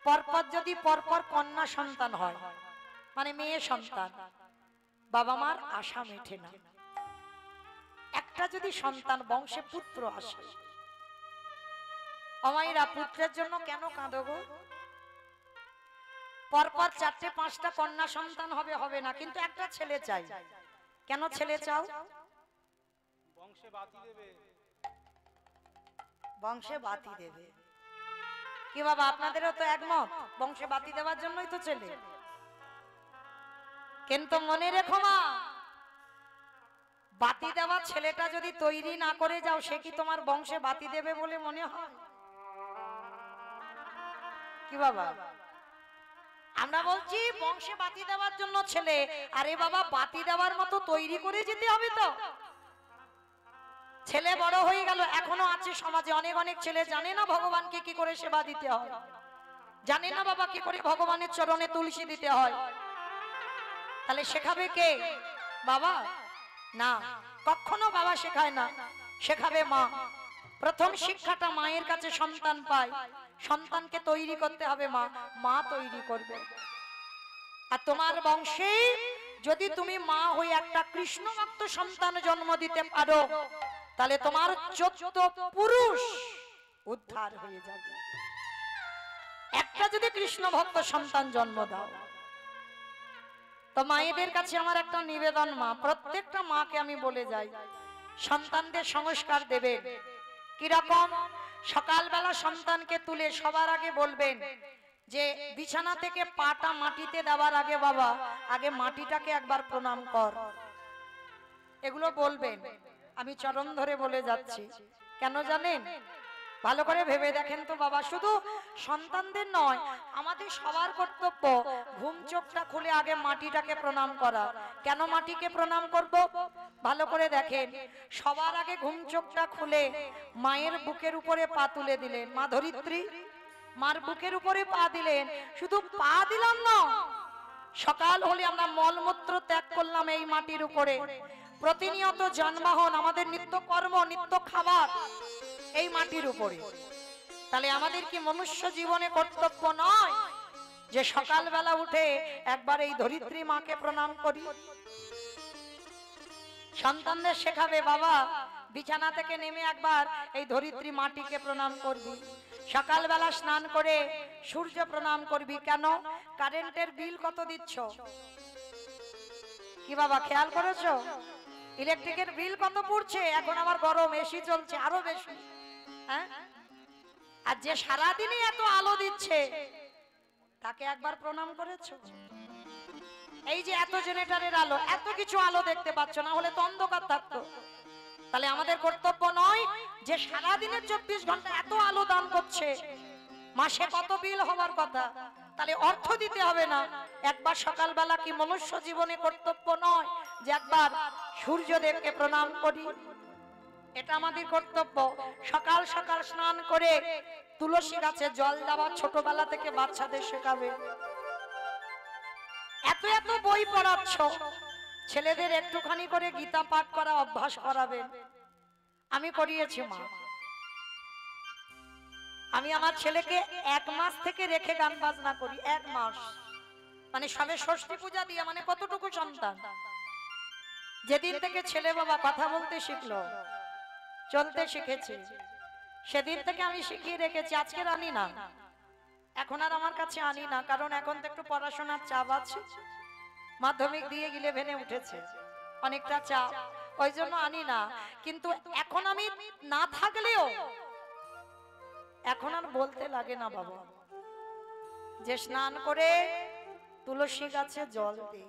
পরপর যদি পরপর কন্যা সন্তান হয়, মানে মেয়ে সন্তান, বাবা মার আশা মেটে না। একটা যদি সন্তান বংশে পুত্র আসে, অমাইরা পুত্রের জন্য কেন কাঁদো গো? পরপর 4-5টা কন্যা সন্তান হবে, হবে না, কিন্তু একটা ছেলে চাই। কেন ছেলে চাও? বংশে বাতি দেবে। বংশে বাতি দেবে। কি বাবা আপনাদেরও তো একমত, বংশে বাতি দেওয়ার জন্যই তো ছেলে। কিন্তু মনে রেখো মা, বাতি দেওয়া ছেলেটা যদি তৈরি না করে যাও, সে কি তোমার বংশে বাতি দেবে বলে মনে হয়? কি বাবা? আমরা বলছি বংশে বাতি দেওয়ার জন্য ছেলে, আরে বাবা বাতি দেওয়ার মতো তৈরি করে যেতে হবে তো। ছেলে বড় হয়ে গেল, এখনো আছে সমাজে অনেক অনেক ছেলে জানে না ভগবানকে কি করে সেবা দিতে হয়, জানে না বাবা কি করে ভগবানের চরণে তুলসী দিতে হয়। তাহলে শেখাবে কে? বাবা না, কখনো বাবা শেখায় না, শেখাবে মা। প্রথম শিক্ষাটা মায়ের কাছে সন্তান পায়, সন্তানকে তৈরি করতে হবে মা, মা তৈরি করবে। আর তোমার বংশে যদি তুমি মা হয়ে একটা কৃষ্ণ ভক্ত সন্তান জন্ম দিতে পারো, তাহলে তোমার 14 পুরুষ উদ্ধার হয়ে যাবে। একটা যদি কৃষ্ণ ভক্ত সন্তান জন্ম দাও, তো মায়েদের কাছে আমার একটা নিবেদন, মা প্রত্যেকটা মাকে আমি বলে যাই, সন্তানদের সংস্কার দেবেন। কিরকম? সকালবেলা সন্তানকে তুলে সবার আগে বলবেন, যে বিছানা থেকে পাটা মাটিতে দেওয়ার আগে বাবা আগে মাটিটাকে একবার প্রণাম কর। এগুলো বলবেন, আমি চরণ ধরে বলে যাচ্ছি। কেন জানেন? ভালো করে ভেবে দেখেন তো বাবা, শুধু সন্তানদের নয়, আমাদের সবার কর্তব্য ঘুম চোখটা খুলে আগে মাটিটাকে প্রণাম করা। কেন মাটিকে প্রণাম করব? ভালো করে দেখেন, সবার আগে ঘুম চোখটা খুলে মায়ের বুকের উপরে পা তুলে দিলেন। মা ধরিত্রী মার বুকের উপরে পা দিলেন। শুধু পা দিলাম না, সকাল হলে আমরা মলমূত্র ত্যাগ করলাম এই মাটির উপরে। প্রতিনিয়ত যানবাহন, আমাদের নিত্য কর্ম, নিত্য খাবার এই মাটির উপরে। তাহলে আমাদের কি মনুষ্য জীবনে কর্তব্য নয় যে সকালবেলা উঠে একবার এই ধরিত্রী মাকে প্রণাম করি? সন্তানদের শেখাবে, বাবা বিছানা থেকে নেমে একবার এই ধরিত্রী মাটিকে প্রণাম করবি। সকালবেলা স্নান করে সূর্য প্রণাম করবি। কেন? কারেন্টের বিল কত দিচ্ছ? কি বাবা খেয়াল করেছো? ইলেকট্রিকের বিল কত পড়ছে? এখন আবার গরম, এসি চলছে আরো বেশি। হ্যাঁ, আর যে সারাদিনই এত আলো দিচ্ছে তাকে একবার প্রণাম করেছো? এই যে এত জেনারেটরের আলো, এত কিছু আলো দেখতে পাচ্ছ, না হলে তো অন্ধকার থাকতো। তাহলে আমাদের কর্তব্য নয় যে সারাদিনের 24 ঘন্টা এত আলো দান করছে, মাসে কত বিল হওয়ার কথা, তাহলে অর্থ দিতে হবে না? একবার সকালবেলা কি মনুষ্য জীবনে কর্তব্য নয় যে একবার সূর্যদেবকে প্রণাম করি? এটা আমাদের কর্তব্য। সকাল সকাল স্নান করে তুলসী গাছে জল দেওয়া ছোটবেলা থেকে বাচ্চাদের শেখাবে। এত এত বই পড়াচ্ছ, ছেলেদের একটুখানি করে গীতা পাঠ করা অভ্যাস করাবেন। আমি করিয়েছি মা। আমি আমার ছেলেকে 1 মাস থেকে রেখে গান বাজনা করি। 1 মাস মানে সবে ষষ্ঠী পূজা দিয়ে, মানে কতটুকু সন্তান? যেদিন থেকে ছেলে বাবা কথা বলতে শিখলো, চলতে শিখেছে, সেদিন থেকে আমি শিখিয়ে রেখেছি। আজকে আনি না, এখন আর আমার কাছে আনি না, কারণ এখন তো একটু পড়াশোনার চাপ আছে। মাধ্যমিক দিয়ে 11-এ উঠেছে, অনেকটা চাপ, ওই জন্য আনি না। কিন্তু এখন আমি না থাকলেও এখন আর বলতে লাগে না বাবা যে স্নান করে তুলসী গাছে জল দে,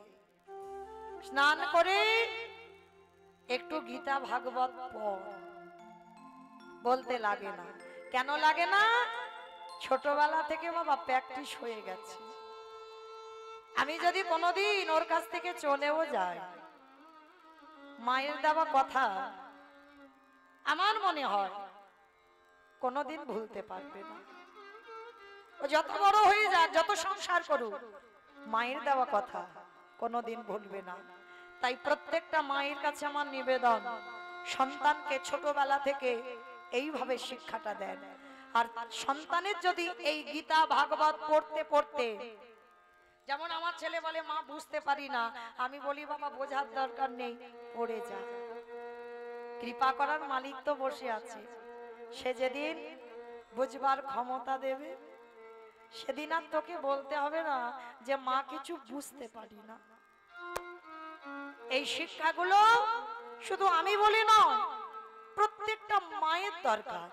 স্নান করে একটু গীতা ভাগবত পড়, বলতে লাগে না। কেন লাগে না? ছোটবেলা থেকে বাবা প্র্যাকটিস হয়ে গেছে। আমি যদি কোনোদিন ওর কাছ থেকে চলেও যাই, মায়ের দেওয়া কথা আমার মনে হয় কোনোদিন ভুলতে পারবে না। ও যত বড় হয়ে যাক, যত সংসার করুক, মায়ের দেওয়া কথা কোনোদিন ভুলবে না। তাই প্রত্যেকটা মায়ের কাছে আমার নিবেদন, সন্তানকে ছোটবেলা থেকে এইভাবে শিক্ষাটা দেন। আর সন্তানের যদি এই গীতা ভাগবত পড়তে পড়তে, যেমন আমার ছেলে বলে মা বুঝতে পারি না, আমি বলি বাবা বোঝার দরকার নেই, পড়ে যা। কৃপা করার মালিক তো বসে আছে, সে যেদিন বুঝবার ক্ষমতা দেবে সেদিন আর তোকে বলতে হবে না যে মা কিছু বুঝতে পারি না। এই শিক্ষাগুলো শুধু আমি বলি নয়, প্রত্যেকটা মায়ের দরকার।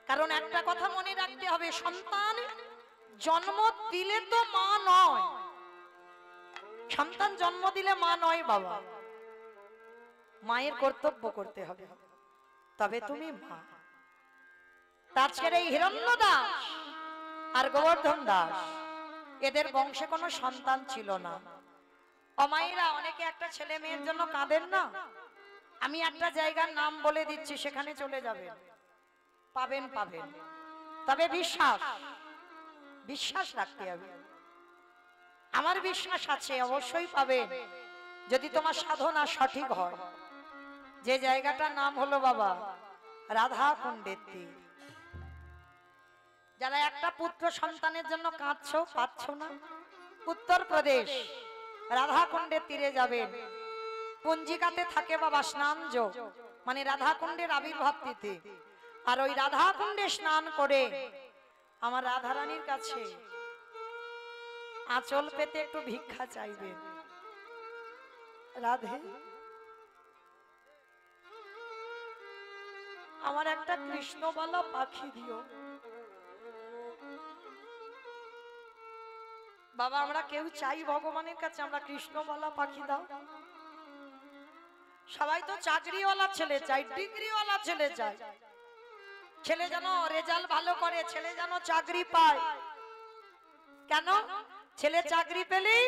কারণ একটা কথা মনে রাখতে হবে, সন্তান জন্ম দিলে তো মা নয়, সন্তান জন্ম দিলে মা নয় বাবা। মায়ের কর্তব্য করতে হবে, তবে তুমি মা। তাছাড়া এই হিরণ্য দাস আর গোবর্ধন দাস, এদের বংশে কোনো সন্তান ছিল না। অমায়েরা অনেকে একটা ছেলে মেয়ের জন্য কাঁদেন না? আমি একটা জায়গার নাম বলে দিচ্ছি, সেখানে চলে যাবেন, পাবেন পাবেন, তবে বিশ্বাস বিশ্বাস রাখতে হবে। আমার বিশ্বাস আছে অবশ্যই পাবেন, যদি তোমার সাধনা সঠিক হয়। যে জায়গাটার নাম হলো বাবা রাধা কুণ্ডের তীর। যারা একটা পুত্র সন্তানের জন্য কাঁদছো, পাচ্ছ না, উত্তরপ্রদেশ রাধা কুণ্ডের তীরে যাবেন। পঞ্জিকাতে থাকে বাবা স্নান যোগ, মানে রাধা কুণ্ডের আবির্ভাব তিথি। আর ওই রাধা কুণ্ডে স্নান করে আমার রাধা রানীর কাছে আঁচল পেতে একটু ভিক্ষা চাইবেন। রাধে, আমার একটা কৃষ্ণ বলা পাখি দিও। বাবা আমরা কেউ চাই ভগবানের কাছে আমরা কৃষ্ণ বলা পাখি দাও। সবাই তো চাকরিওয়ালা ছেলে চাই, ডিগ্রিওয়ালা ছেলে চাই, ছেলে যেন রেজাল্ট ভালো করে, ছেলে যেন চাকরি পায়। কেন? ছেলে চাকরি পেলেই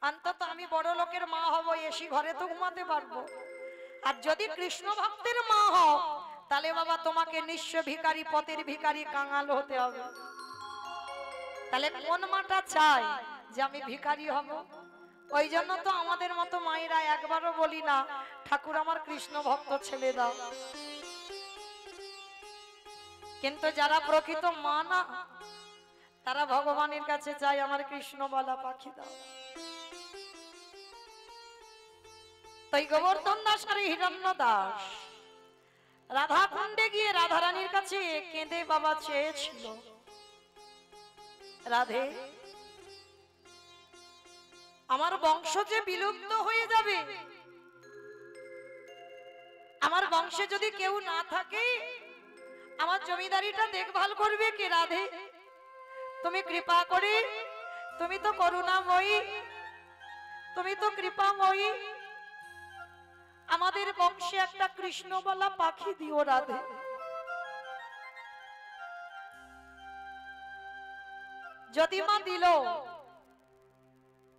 অন্তত আমি বড় লোকের মা হব, এসি ঘরে তো ঘুমাতে পারবো। আর যদি কৃষ্ণ ভক্তের মা হও তাহলে বাবা তোমাকে নিঃস্ব ভিখারি, পথের ভিখারি, কাঙাল হতে হবে। তাহলে কোন মাটা চাই যে আমি ভিখারি হব? ওই জন্য তো আমাদের মতো মায়েরা একবারও বলি না ঠাকুর আমার কৃষ্ণ ভক্ত ছেলে দাও। কিন্তু যারা প্রকৃত মা না তারা ভগবানের কাছে চাই আমার কৃষ্ণ বলা পাখি দাও। তাই গোবর্ধন দাস আর হিরণ্য দাস রাধা কুণ্ডে গিয়ে রাধারানীর কাছে কেঁদে বাবা চেয়েছিল, রাধে আমার বংশ যে বিলুপ্ত হয়ে যাবে, আমার বংশে যদি কেউ না থাকে আমার জমিদারিটা দেখভাল করবে কে? রাধে তুমি কৃপা করে, তুমি তো করুণাময়ী, তুমি তো কৃপাময়ী, আমাদের বংশে একটা কৃষ্ণ বলা পাখি দিও রাধে। যদি মা দিল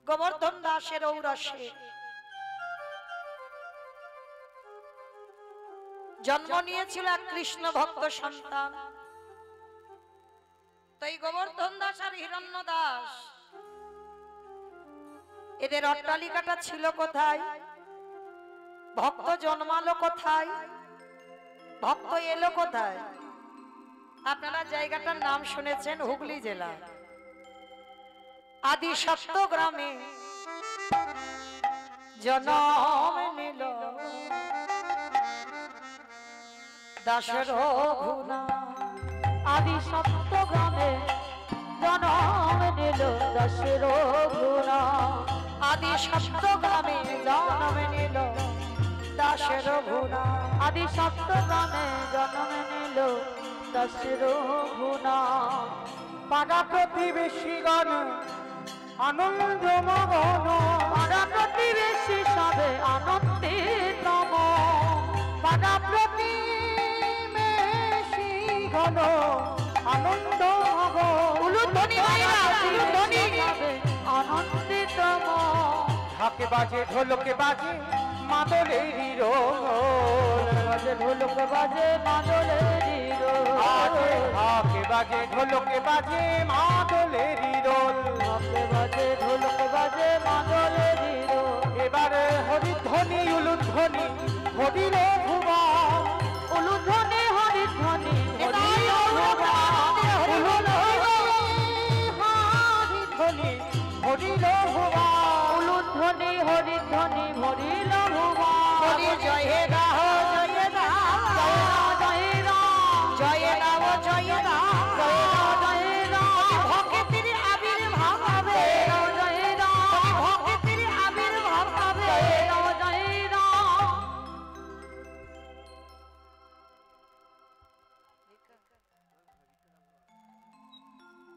গোবর্ধন দাসের ঔরসে জন্ম নিয়েছিল এক কৃষ্ণ ভক্ত সন্তান। তাই গোবর্ধন দাস আর হিরণ্য দাস এদের অট্টালিকাটা ছিল কোথায়? ভক্ত জন্মালো কোথায়? ভক্ত এলো কোথায়? আপনারা জায়গাটার নাম শুনেছেন, হুগলি জেলা আদি সপ্ত গ্রামে জন্ম নিল দাসের ঘুনা। আদি সপ্ত গ্রামে জন্ম নিল দাসের ঘুনা। আদি সপ্ত গ্রামে জন্ম নিল দাসের ঘুনা। আদি সপ্ত গ্রামে জন্ম নিল দাসের ঘুনা। পাড়া প্রতিবেশীগণ আনন্দ মগন, পাড়া প্রতিবেশী সবে আনন্দিতম। পাড়া প্রতিবেশীগণ আনন্দ মগন। উলুধ্বনি ভাইরা, উলুধ্বনি। আনন্দিতম। ঢাকে বাজে ঢোলকে বাজে মাদলেরই রোল, বাজে ঢোলক বাজে মাদলেরই রোল। ঢাকে বাজে ঢোলকে বাজে মাদলেরই রোল। ঢাকে বাজে ঢোলক বাজে মাদলেরই রোল। এবারে হরিধ্বনি উলুধ্বনি হরিল ভুবন। উলুধ্বনি হরিধ্বনি নিতাই হরিধ্বনি হরিল ভুবন। উলুধ্বনি হরিধ্বনি ভরিল ভুবন। বলি জয় হে রাহ, জয় হে রাহ, জয় রাম জয় রাম, জয় রাম, জয় রাম জয় রাম ভক্তের আবির্ভাব হবে, জয় রাম ভক্তের আবির্ভাব হবে। জয় রাম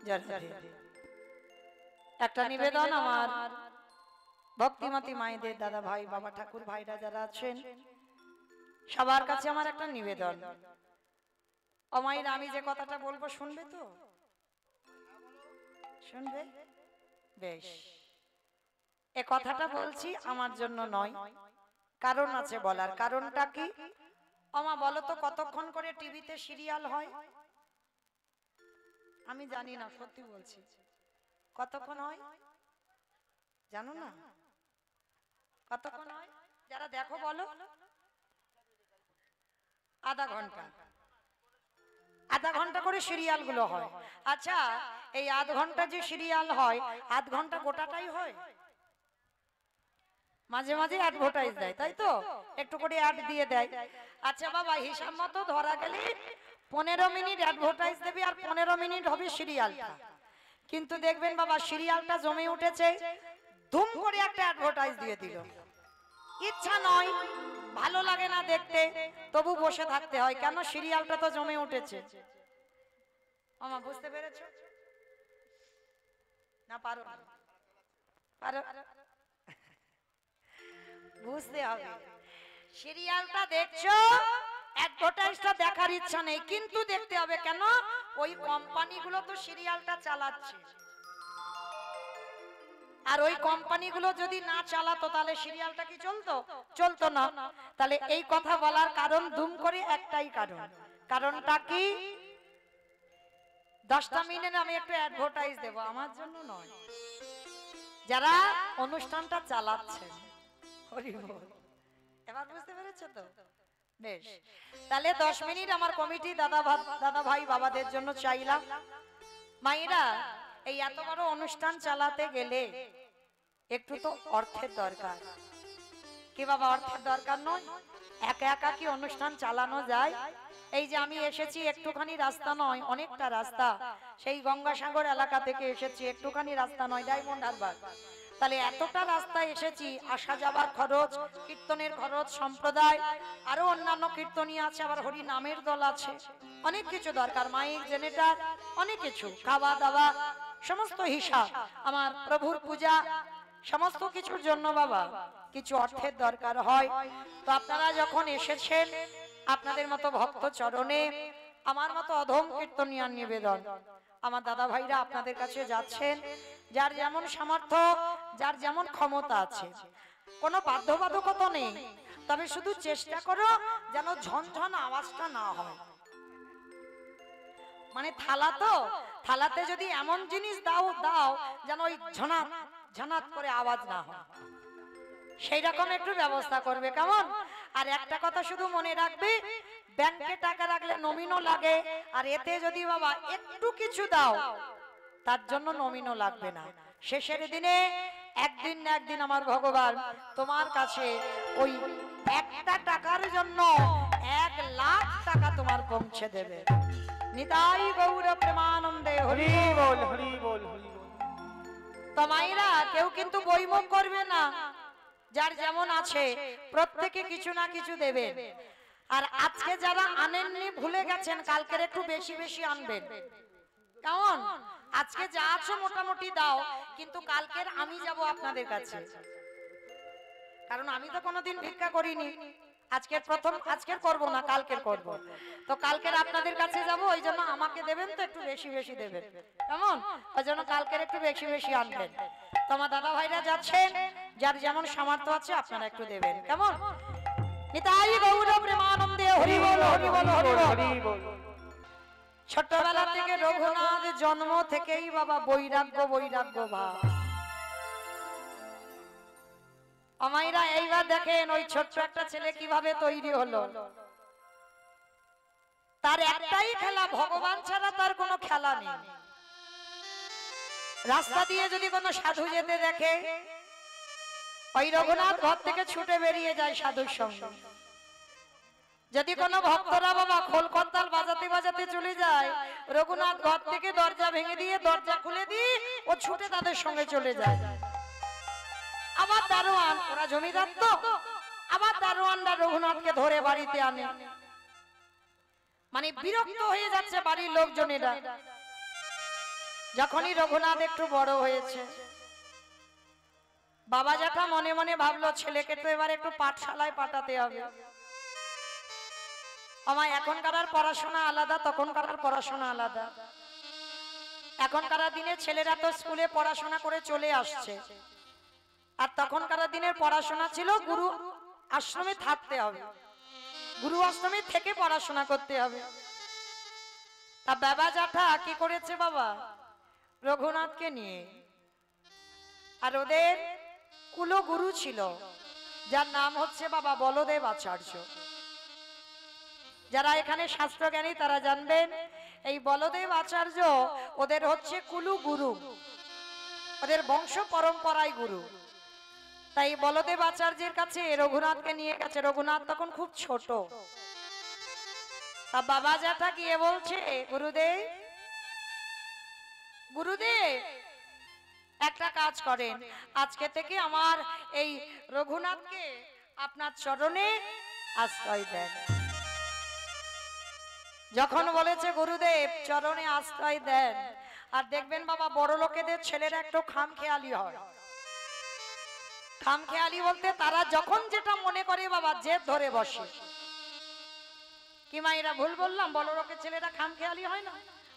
জয় রাম। একটা নিবেদন আমার ভক্তিমতী মায়েদের, দাদা ভাই, বাবা ঠাকুর ভাইরা যারা আছেন সবার কাছে আমার একটা নিবেদন। ও মায়েরা আমি যে কথাটা বলবো শুনবে তো? শুনবে? বেশ। এ কথাটা বলছি আমার জন্য নয়, কারণ আছে বলার। কারণটা কি? আমা বলো তো কতক্ষণ করে টিভিতে সিরিয়াল হয়? আমি জানি না, সত্যি বলছি। কতক্ষণ হয় জানো না? কতক্ষণ হয়? যারা দেখো বলো। আধা ঘন্টা। আধা ঘন্টা করে সিরিয়াল গুলো হয়। আচ্ছা, এই আধ ঘন্টা যে সিরিয়াল হয়, আধ ঘন্টা গোটাটাই হয়? মাঝে মাঝে অ্যাডভার্টাইজ দেয়, তাই তো? একটু করে অ্যাড দিয়ে দেয়। আচ্ছা বাবা, হিসাব মতো ধরা গেলে 15 মিনিট অ্যাডভার্টাইজ দেবে আর 15 মিনিট হবে সিরিয়ালটা। কিন্তু দেখবেন বাবা সিরিয়ালটা জমে উঠেছে, ধুম করে একটা অ্যাডভার্টাইজ দিয়ে দিল। ইচ্ছা নয়, ভালো লাগে না দেখতে, তবু বসে থাকতে হয়। কেন? সিরিয়ালটা তো জমে উঠেছে। আমা বুঝতে পেরেছো না পারো পারো বুঝতে হবে সিরিয়ালটা দেখছো অ্যাডভার্টাইজটা দেখার ইচ্ছা নেই কিন্তু দেখতে হবে কেন ওই কোম্পানিগুলো তো সিরিয়ালটা চালাচ্ছে আর ওই কোম্পানিগুলো যদি না চালাতো তাহলে সিরিয়ালটা কি চলতো না তাহলে এই কথা বলার কারণ দুম করে একটাই কারণটা কি 10টা মিনিট আমি একটু অ্যাডভার্টাইজ দেব আমার জন্য নয় যারা অনুষ্ঠানটা চালাচ্ছেন হরি বল এবার বুঝতে পেরেছো তো বেশ তাহলে 10 মিনিট আমার কমিটি দাদা ভাই বাবাদের জন্য চাইলাম মাইরা এই এত বড় অনুষ্ঠান চালাতে গেলে একটু তো অর্থের দরকার কি বাবা অর্থের দরকার নয় একা একা কি অনুষ্ঠান চালানো যায় এই যে আমি এসেছি একটুখানি রাস্তা নয় অনেকটা রাস্তা সেই গঙ্গাসাগর এলাকা থেকে এসেছি একটুখানি রাস্তা নয় ডায়মন্ড হারবার তাহলে এতটা রাস্তা এসেছি আসা যাবার খরচ কীর্তনের খরচ সম্প্রদায় আরো অন্যান্য কীর্তনী আছে আবার হরি নামের দল আছে অনেক কিছু দরকার মাইক জেনারেটর অনেক কিছু খাওয়া দাওয়া সমস্ত হিসাব আমার প্রভুর পূজা সমস্ত কিছুর জন্য বাবা কিছু অর্থের দরকার হয় তো আপনারা যখন এসেছেন আপনাদের মতো ভক্ত চরণে আমার মতো অধম কীর্তনিয়ার নিবেদন আমার দাদা ভাইরা আপনাদের কাছে যাচ্ছেন যার যেমন সামর্থ্য যার যেমন ক্ষমতা আছে কোনো বাধ্যবাধকতা নেই তবে শুধু চেষ্টা করো যেন ঝনঝন আওয়াজটা না হয় মানে থালা তো থালাতে যদি এমন জিনিস দাও যেন ওই ঝনাত করে আওয়াজ না হয় সেই রকম একটু ব্যবস্থা করবে কেমন আর একটা কথা শুধু মনে রাখবে ব্যাংকে টাকা রাখলে নমিনো লাগে আর এতে যদি বাবা একটু কিছু দাও তার জন্য নমিনো লাগবে না শেষের দিনে একদিন না একদিন আমার ভগবান তোমার কাছে ওই একটা টাকার জন্য 1 লাখ টাকা তোমার পৌঁছে দেবে নিতাই গৌর প্রেমানন্দে হরি বল হরি বল হরি বল তোমাইরা কেউ কিন্তু বইমুখ করবে না যার যেমন আছে প্রত্যেকে কিছু না কিছু দেবে আর আজকে যারা আনেননি ভুলে গেছেন কালকের একটু বেশি বেশি আনবেন কেমন আজকে যা আছো মোটামুটি দাও কিন্তু কালকের আমি যাব আপনাদের কাছে কারণ আমি তো কোনোদিন ভিক্ষা করিনি আজকের করব না কালকের করব তো কালকের আপনাদের কাছে যাব ওই জন্য আমাকে দেবেন তো একটু বেশি বেশি দেবেন কেমন ওই জন্য কালকের একটু বেশি বেশি আনবেন তোমার দাদা ভাইরা যাচ্ছেন যার যেমন সামর্থ্য আছে আপনারা একটু দেবেন কেমন নিতাই গৌর প্রেমানন্দে হরি বল হরি বল হরি বল ছোটবেলা থেকে রঘুনাথ জন্ম থেকেই বাবা বৈরাগ্য ভাব আমাইরা এইবার দেখেন ওই ছোট্ট একটা ছেলে কিভাবে তৈরি হলো তার একটাই খেলা ভগবান ছাড়া তার কোনো খেলা নেই রাস্তা দিয়ে যদি কোনো সাধু যেতে দেখে ওই রঘুনাথ ঘর থেকে ছুটে বেরিয়ে যায় সাধুর সঙ্গে যদি কোনো ভক্তরা বাবা খোল করতাল বাজাতে বাজাতে চলে যায় রঘুনাথ ঘর থেকে দরজা ভেঙে দিয়ে দরজা খুলে দিয়ে ও ছুটে তাদের সঙ্গে চলে যায় আবার দারোয়ান ওরা জমিদার তো আবার দারোয়ানরা রঘুনাথকে ধরে বাড়িতে আনে মানে বিরক্ত হয়ে যাচ্ছে বাড়ির লোকজনেরা যখনই রঘুনাথ একটু বড় হয়েছে বাবা জ্যাঠা মনে মনে ভাবলো ছেলেকে তো এবার একটু পাঠশালায় পাঠাতে হবে আমার এখনকার পড়াশোনা আলাদা তখনকার পড়াশোনা আলাদা এখনকার দিনে ছেলেরা তো স্কুলে পড়াশোনা করে চলে আসছে আর তখনকার দিনের পড়াশোনা ছিল গুরু আশ্রমে থাকতে হবে গুরু আশ্রমে থেকে পড়াশোনা করতে হবে তা বাবা জ্যাঠা কি করেছে বাবা রঘুনাথকে নিয়ে আর ওদের কুলগুরু ছিল যার নাম হচ্ছে বাবা বলদেব আচার্য যারা এখানে শাস্ত্রজ্ঞানী তারা জানবেন এই বলদেব আচার্য ওদের হচ্ছে কুলগুরু ওদের বংশ পরম্পরায় গুরু তাই বলদেব আচার্যের কাছে রঘুনাথকে নিয়ে গেছে রঘুনাথ তখন খুব ছোট তা বাবা জ্যাঠা গিয়ে বলছে গুরুদেব একটা কাজ করেন আজকে থেকে আমার এই রঘুনাথকে আপনার চরণে আশ্রয় দেন যখন বলেছে গুরুদেব চরণে আশ্রয় দেন আর দেখবেন বাবা বড় লোকেদের ছেলেরা একটু খামখেয়ালি হয়। খামখেয়ালি বলতে তারা যখন যেটা মনে করে বাবা জেদ ধরে বসে। কি মায়েরা ভুল বললাম? বড় লোকের ছেলেরা খামখেয়ালি হয় না,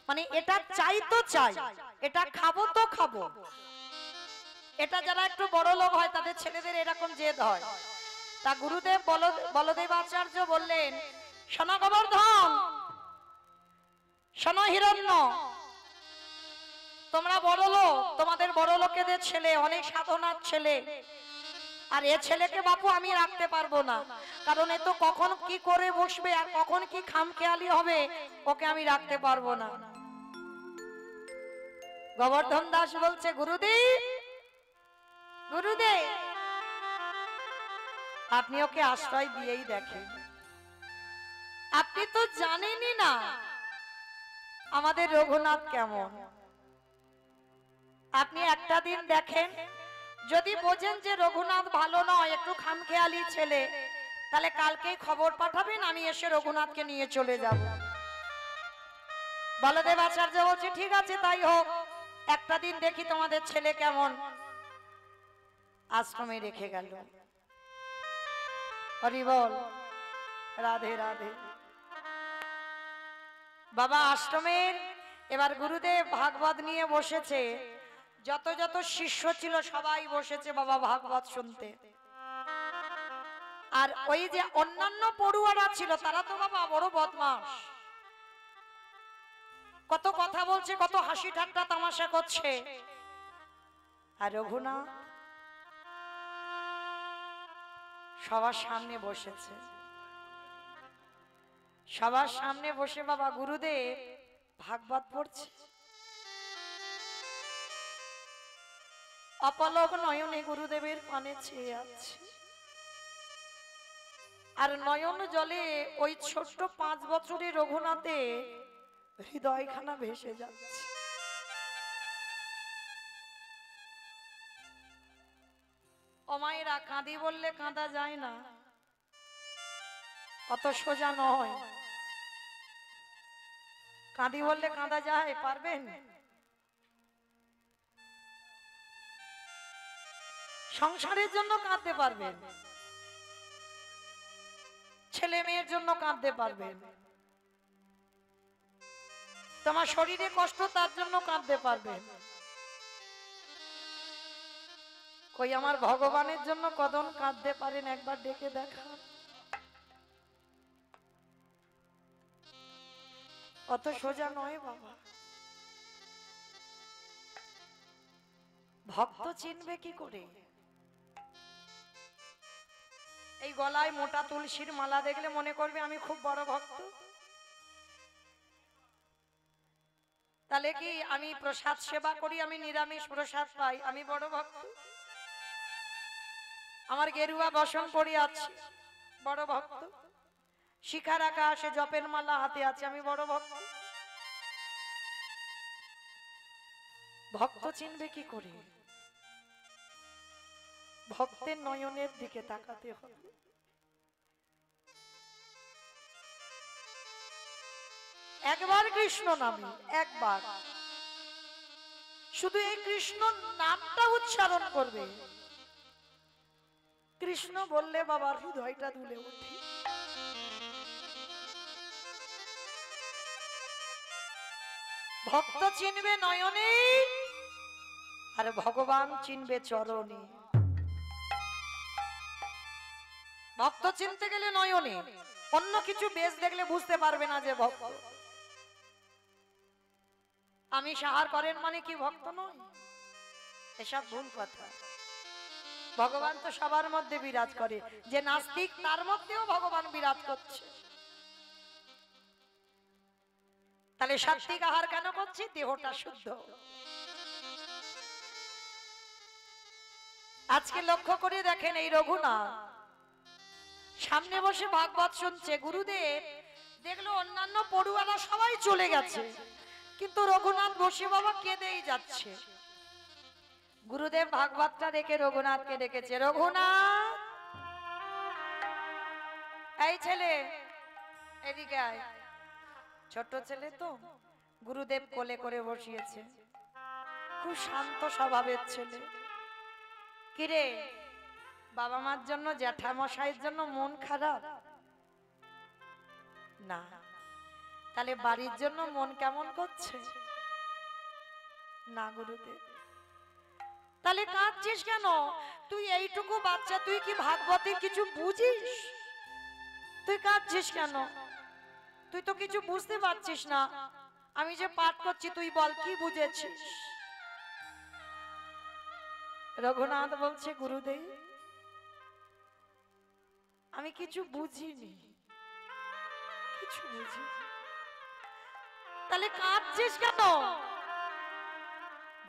মানে এটা চাই তো চাই, এটা খাবো তো খাবো। এটা যারা একটু বড় লোক হয় তাদের ছেলেদের এরকম জেদ হয়। তা গুরুদেব বলদেব আচার্য বললেন, শোনো গোবর্ধন, শোনো হিরণ্য, তোমরা বড় লোক, তোমাদের বড় লোকেদের ছেলে অনেক সাধনার ছেলে, আর এ ছেলেকে বাপু আমি রাখতে পারবো না, কারণ এ তো কখন কি করে বসবে আর কখন কি খামখেয়ালি হবে, ওকে আমি রাখতে পারবো না। গোবর্ধন দাস বলছে, গুরুদেব গুরুদেব আপনি ওকে আশ্রয় দিয়েই দেখেন। আপনি তো জানেনই না আমাদের রঘুনাথ কেমন। আপনি একটা দিন দেখেন, যদি বোঝেন যে রঘুনাথ ভালো নয়, একটু খামখেয়ালি ছেলে, তাহলে কালকেই খবর পাঠাবেন, আমি এসে রঘুনাথকে নিয়ে চলে যাব। বলদেব আচার্য বলছে, ঠিক আছে তাই হোক, একটা দিন দেখি তোমাদের ছেলে কেমন। আশ্রমে রেখে গেল। হরি বল, রাধে রাধে। বাবা আশ্রমের এবার গুরুদেব ভাগবত নিয়ে বসেছে, যত যত শিষ্য ছিল সবাই বসেছে বাবা ভাগবত শুনতে। আর ওই যে অন্যান্য পড়ুয়ারা ছিল তারা তো বাবা বড় বদমাশ, কত কথা বলছে, কত হাসি ঠাট্টা তামাশা করছে। আর রঘুনাথ সবার সামনে বসেছে। সবার সামনে বসে বাবা গুরুদেব ভাগবত পড়ছে। অপলক নয়নে গুরুদেবের পানে চেয়ে আছে, আর নয়ন জলে ওই ছোট্ট 5 বছরের রঘুনাথে হৃদয়খানা ভেসে যাচ্ছে। ও মায়েরা, কাঁদি বললে কাঁদা যায় না, অত সোজা নয়। কাঁদি বললে কাঁদা যায়, পারবেন? সংসারের জন্য কাঁদতে পারবেন, ছেলে মেয়ের জন্য কাঁদতে পারবেন, তোমার শরীরে কষ্ট তার জন্য কাঁদতে পারবেন। কই আমার ভগবানের জন্য কদম কাঁদতে পারেন? একবার ডেকে দেখা। অত সোজা নয় বাবা। ভক্ত চিনবে কি করে? এই গলায় মোটা তুলসীর মালা দেখলে মনে করবে আমি খুব বড় ভক্ত। তাহলে কি আমি প্রসাদ সেবা করি, আমি নিরামিষ প্রসাদ পাই, আমি বড় ভক্ত? আমার গেরুয়া বসন পরে আছে, বড় ভক্ত? শিখা রাখা আসে, জপের মালা হাতে আছে, আমি বড় ভক্ত? ভক্ত চিনবে কি করে? ভক্তের নয়নের দিকে তাকাতে হবে। একবার কৃষ্ণ নামে, একবার শুধু এই কৃষ্ণ নামটা উচ্চারণ করবে, কৃষ্ণ বললে বাবার হৃদয়টা দুলে ওঠে। ভক্ত চিনবে নয়নে, আর ভগবান চিনবে চরণে। ভক্ত চিনতে গেলে নয়নে, অন্য কিছু বেশ দেখলে বুঝতে পারবে না যে ভক্ত। আমি সাহার করেন মানে কি ভক্ত নয়? এসব ভুল কথা। ভগবান তো সবার মধ্যে বিরাজ করে, যে নাস্তিক তার মধ্যেও ভগবান বিরাজ করছে। তাহলে সাত্বিক আহার কেন করছি? দেহটা শুদ্ধ। আজকে লক্ষ্য করে দেখেন, এই রঘুনাথ সামনে বসে ভাগবত শুনছে। গুরুদেব দেখলো অন্যান্য পড়ুয়ারা সবাই চলে গেছে, কিন্তু রঘুনাথ বসে বাবা কেঁদেই যাচ্ছে। গুরুদেব ভাগবতটা রেখে রঘুনাথকে ডেকেছে, রঘুনাথ এই ছেলে এদিকে আয়। ছোট ছেলে তো, গুরুদেব কোলে করে বসিয়েছে। খুব শান্ত স্বভাবের ছেলে। কিরে, বাবা মার জন্য, জ্যাঠামশাইয়ের জন্য মন খারাপ না? তাহলে বাড়ির জন্য মন কেমন করছে? না গুরুদেব। তাহলে কাঁদছিস কেন? তুই এইটুকু বাচ্চা, তুই কি ভাগবতের কিছু বুঝিস? তুই কাঁদছিস কেন? তুই তো কিছু বুঝতে পারছিস না। আমি যে পাঠ করছি, তুই বল কি বুঝেছিস? রঘুনাথ বলছে, গুরুদেব আমি কিছু বুঝিনি, কিছু বুঝিনি। তাহলে কাঁদছিস কেন?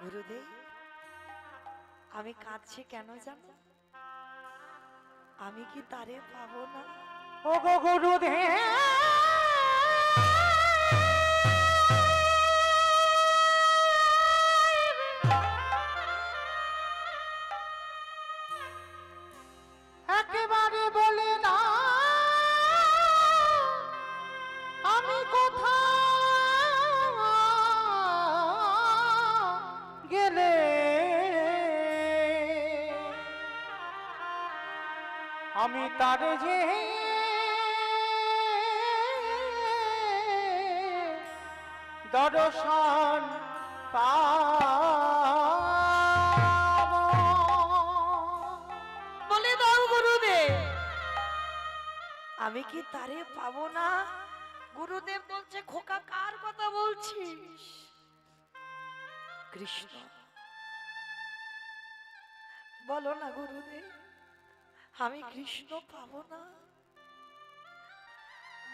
গুরুদেব আমি কাঁদছি কেন জানো? আমি কি তারে পাবো না? ও গো গুরুদেব, একেবারে বলে না আমি কোথায় গেলে আমি তার যে দর্শন পাবো। বলে দাও গুরুদেব আমি কি তারে পাবো না? গুরুদেব বলছে, খোকা কার কথা বলছিস? কৃষ্ণ। বলো না গুরুদেব আমি কৃষ্ণ পাবো না?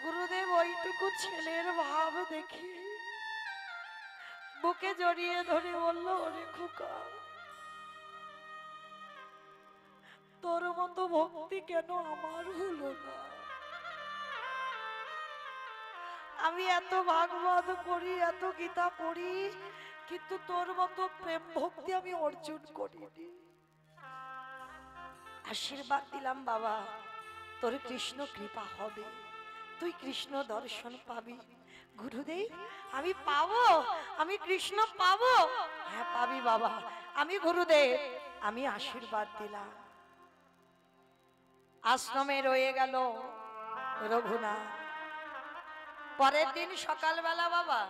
গুরুদেব ওইটুকু ছেলের ভাব দেখি বুকে জড়িয়ে ধরে বলল, ওরে খোকা তোর মতো ভক্তি কেন আমার হলো না? আমি এত ভাগবত পড়ি, এত গীতা পড়ি, কিন্তু তোর মতো প্রেম ভক্তি আমি অর্জন করিনি। আশীর্বাদ দিলাম বাবা, তোর কৃষ্ণ কৃপা হবে, তুই কৃষ্ণ দর্শন পাবি। গুরুদেব আমি পাবো, আমি কৃষ্ণ পাবো? হ্যাঁ পাবি বাবা। আমি গুরুদেব আমি আশীর্বাদ দিলাম। আশ্রমে রয়ে গেল রঘুনাথ। পরের দিন সকালবেলা বাবা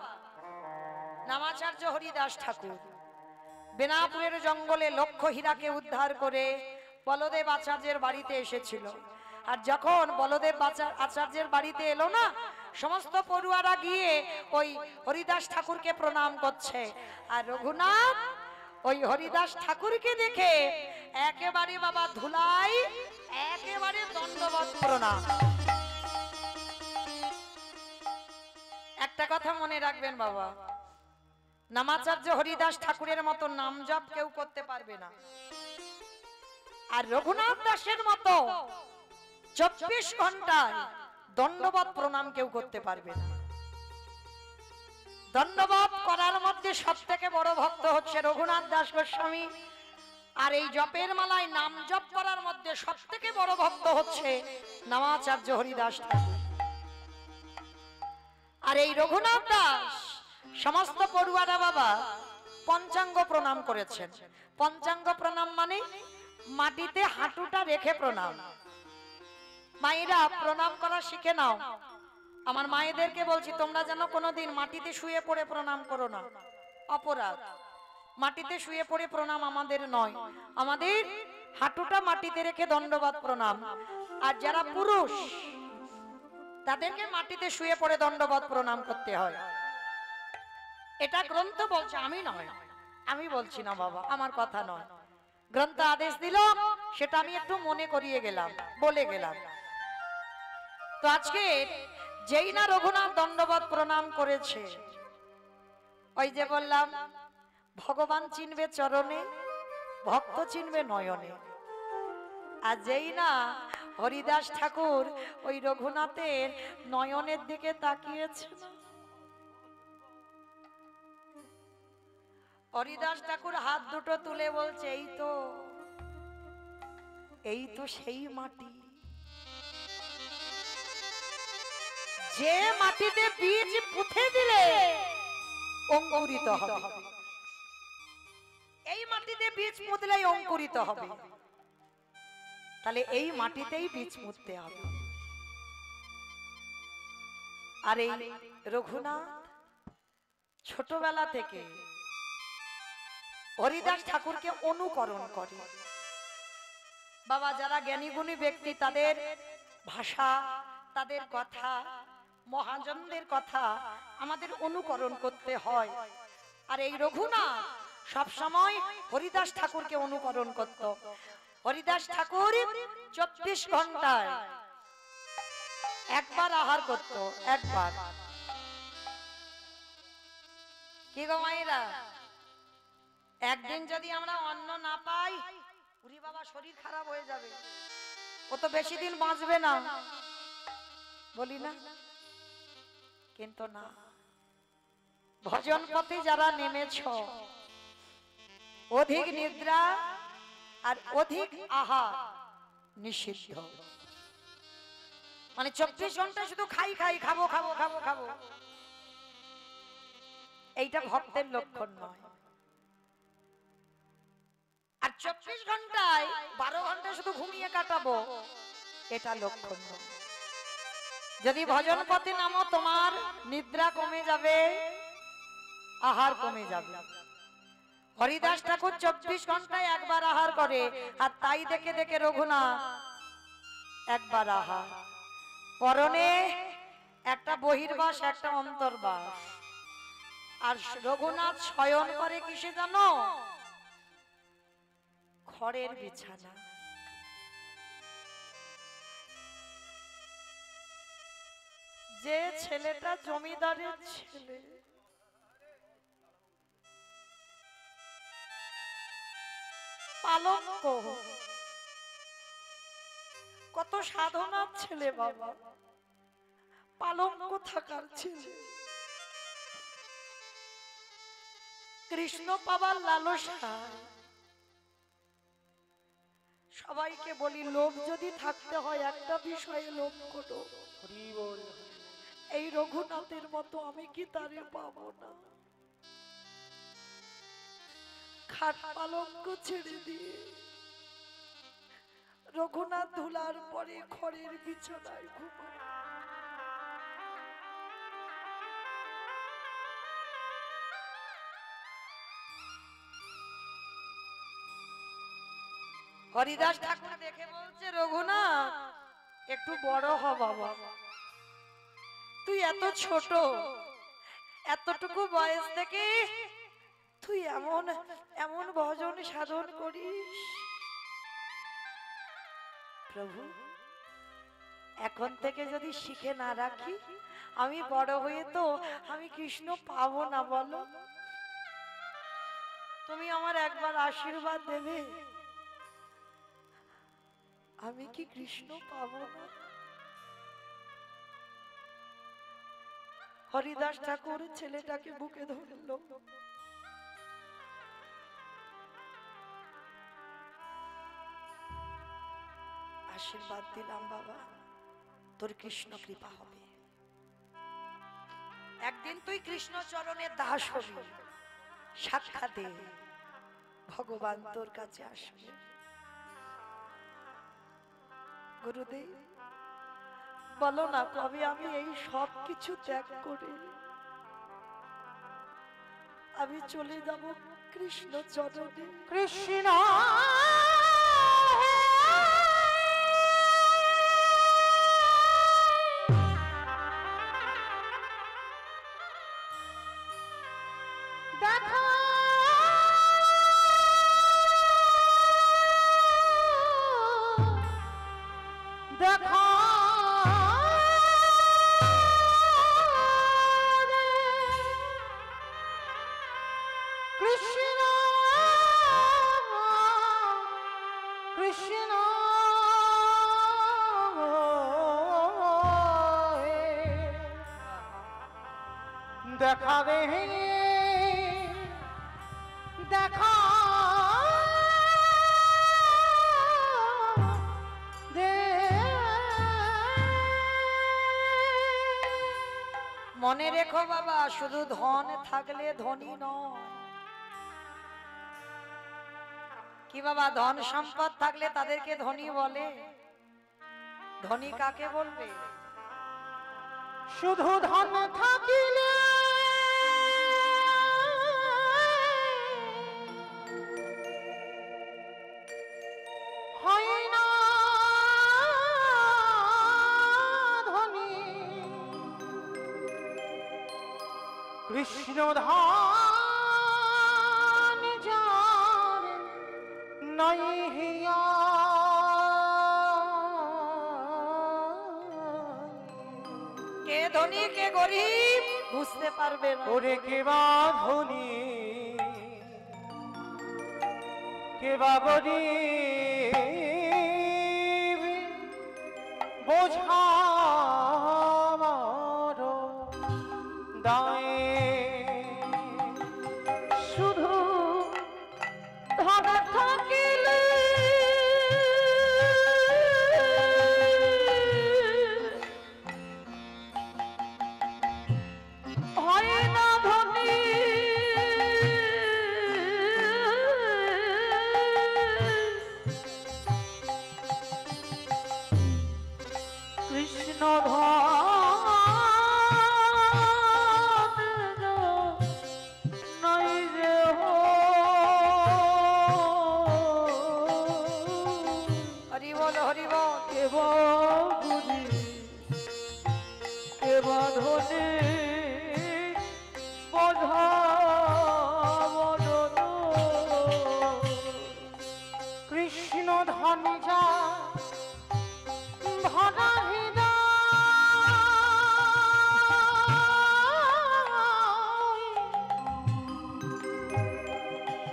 নামাচার্য হরিদাস ঠাকুর বেনাপুরের জঙ্গলে লক্ষ হীরাকে উদ্ধার করে বলদেব আচার্যের বাড়িতে এসেছিল। আর যখন বলদেব আচার্যের বাড়িতে এলো না, সমস্ত পড়ুয়ারা গিয়ে ওই হরিদাস ঠাকুরকে প্রণাম করছে। আর রঘুনাথ ওই হরিদাস ঠাকুরকে দেখে একেবারে বাবা ধুলাই, একেবারে দণ্ডবত প্রণাম। একটা কথা মনে রাখবেন বাবা, নামাচার্য হরিদাস ঠাকুরের মতো নাম জপ কেউ করতে পারবে না। আর রঘুনাথ দাসের মতো 24 ঘন্টায় দণ্ডবত প্রণাম কেউ করতে পারবে না। দণ্ডবত করার মধ্যে সব থেকে বড় ভক্ত হচ্ছে রঘুনাথ দাস গোস্বামী। আর এই জপের মালায় নাম জপ করার মধ্যে সব থেকে বড় ভক্ত হচ্ছে নামাচার্য হরিদাস ঠাকুর। আর এই রঘুনাথ দাস সমস্ত পড়ুয়ারা বাবা পঞ্চাঙ্গ প্রণাম করেছেন। পঞ্চাঙ্গ প্রণাম মানে মাটিতে হাঁটুটা রেখে প্রণাম। মায়েরা প্রণাম করা শিখে নাও। আমার মায়েদেরকে বলছি, তোমরা যেন কোনোদিন মাটিতে শুয়ে পড়ে প্রণাম করো না, অপরাধ। মাটিতে শুয়ে পড়ে প্রণাম আমাদের নয়, আমাদের হাঁটুটা মাটিতে রেখে দণ্ডবত প্রণাম। আর যারা পুরুষ তাদেরকে মাটিতে শুয়ে পড়ে দণ্ডবত প্রণাম করতে হয়। এটা গ্রন্থ বলছে, আমি নয়, আমি বলছি না বাবা, আমার কথা নয়। গ্রন্থ আদেশ দিল, সেটা আমি একটু মনে করিয়ে গেলাম, বলে গেলাম। তো আজকে যেই না রঘুনাথ দণ্ডবত প্রণাম করেছে, ওই যে বললাম ভগবান চিনবে চরণে, ভক্ত চিনবে নয়নে। আর যেই না হরিদাস ঠাকুর ওই রঘুনাথের নয়নের দিকে তাকিয়েছে, হরিদাস ঠাকুর হাত দুটো তুলে বলছে, এই তো সেই মাটি, যে মাটিতে বীজ পুঁতে দিলে অঙ্কুরিত হবে। এই মাটিতে বীজ পুঁতলেই অঙ্কুরিত হবে, তাহলে এই মাটিতেই বীজ পুঁততে হবে। আর এই রঘুনাথ ছোটবেলা থেকে হরিদাস ঠাকুরকে অনুকরণ করে। বাবা, যারা জ্ঞানী গুণী ব্যক্তি তাদের ভাষা, তাদের কথা, মহাজনদের কথা আমাদের অনুকরণ করতে হয়। আর এই রঘুনাথ সব সময় হরিদাস ঠাকুরকে অনুকরণ করত। হরিদাস ঠাকুর 24 ঘন্টায় একবার আহার করত, একবার। কি গো মায়েরা, একদিন যদি আমরা অন্ন না পাই, উরি বাবা শরীর খারাপ হয়ে যাবে, ও তো বেশি দিন বাঁচবে না, বলি না? কিন্তু না, ভজন পথে যারা নেমেছ, অধিক নিদ্রা আর অধিক আহার নিষিদ্ধ। মানে 24 ঘন্টা শুধু খাই খাই, খাবো খাবো খাবো খাবো, এইটা ভক্তের লক্ষণ নয়। আর 24 ঘন্টায় 12 ঘন্টা শুধু ঘুমিয়ে কাটাবো, এটা লক্ষণ নয়। যদি ভজন পথে নামো, তোমার নিদ্রা কমে যাবে, আহার কমে যাবে। হরিদাস ঠাকুর 24 ঘন্টায় একবার আহার করে, আর তাই দেখে দেখে রঘুনাথ একবার আহার। পরনে একটা বহির্বাস, একটা অন্তর্বাস। আর রঘুনাথ শয়ন করে কিসে জানো? খড়ের বিছানা। যে ছেলেটা জমিদারের ছেলে, পালঙ্ক, কত সাধনার ছেলে বাবা, পালঙ্ক থাকার ছেলে, কৃষ্ণ পাবার লালসায়। সবাইকে বলি, লোভ যদি থাকতে হয় একটা বিষয়ে লোভ করো, এই রঘুনাথের মতো আমি কি তারে পাবো না? খাট পালঙ্ক ছেড়ে দিয়ে রঘুনাথ ধুলার পরে খড়ের বিছানায় ঘুমায়। হরিদাস ঠাকুর দেখে বলছে, রঘুনাথ একটু বড় হ বাবা, তুই এত ছোট, এতটুকু বয়স থেকে তুই এমন এমন ভজন সাধন করিস। প্রভু, এখন থেকে যদি শিখে না রাখি, আমি বড় হয়ে তো আমি কৃষ্ণ পাবো না। বলো, তুমি আমার একবার আশীর্বাদ দেবে, আমি কি কৃষ্ণ পাবো না? হরিদাস ঠাকুর ছেলেটাকে বুকে ধরল, আশীর্বাদ দিলাম, বাবা তোর কৃষ্ণ কৃপা হবে, একদিন তুই কৃষ্ণ চরণের দাস হবি, সাক্ষাতে ভগবান তোর কাছে আসবে। গুরুদেব বলো না, কবে আমি এই সব কিছু ত্যাগ করে আমি চলে যাব কৃষ্ণ চরণে? কৃষ্ণ দেখো দেখো কৃষ্ণ কৃষ্ণ দেখা দে, দেখা মনে রেখো বাবা, শুধু ধন থাকলে ধনী নয়, কি বাবা, ধন সম্পদ থাকলে তাদেরকে ধনী বলে? ধনী কাকে বলবে? শুধু ধন থাকিলে হয় না ধনী, কৃষ্ণ ধান যার নাই হিয়া, কে ধনী কে গরিব বুঝতে পারবে না। ওরে কে বা ধনী কে বা গরিব বোঝা আমার দায়ে, শুধু ধন থাকিলে হয় না ধনী, কৃষ্ণ নাই রে হরি বল হরি বল। কেবা গুণী কেবা ধনী বোঝা বদন, কৃষ্ণ ধন যা ভরা হৃদয়,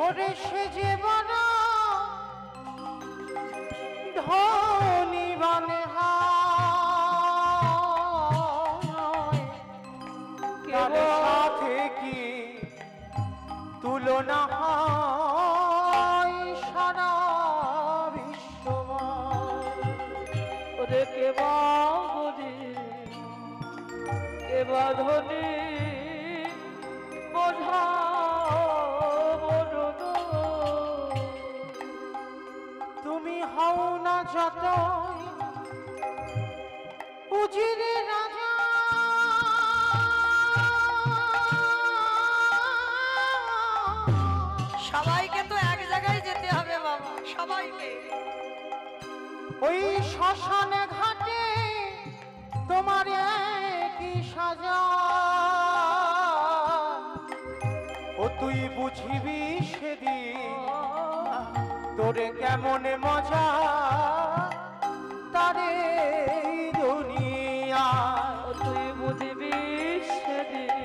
ওরে সে যে বড় ধনী বনে হয়, তার সাথে কি তুলনা হয় সারা বিশ্বময়। ওরে কেবা গুণী কেবা ধনী বোঝা বদন, তুমি হও না যত উজিরে রাজা, সবাইকে তো এক জায়গায় যেতে হবে বাবা, সবাইকে। ওই শ্মশানে ঘাটে তোমার কি সাজা, ও তুই বুঝিবি সেদিন তোরে কেমন মজা তারে দুনিয়া, তুই বুঝবি সেদিন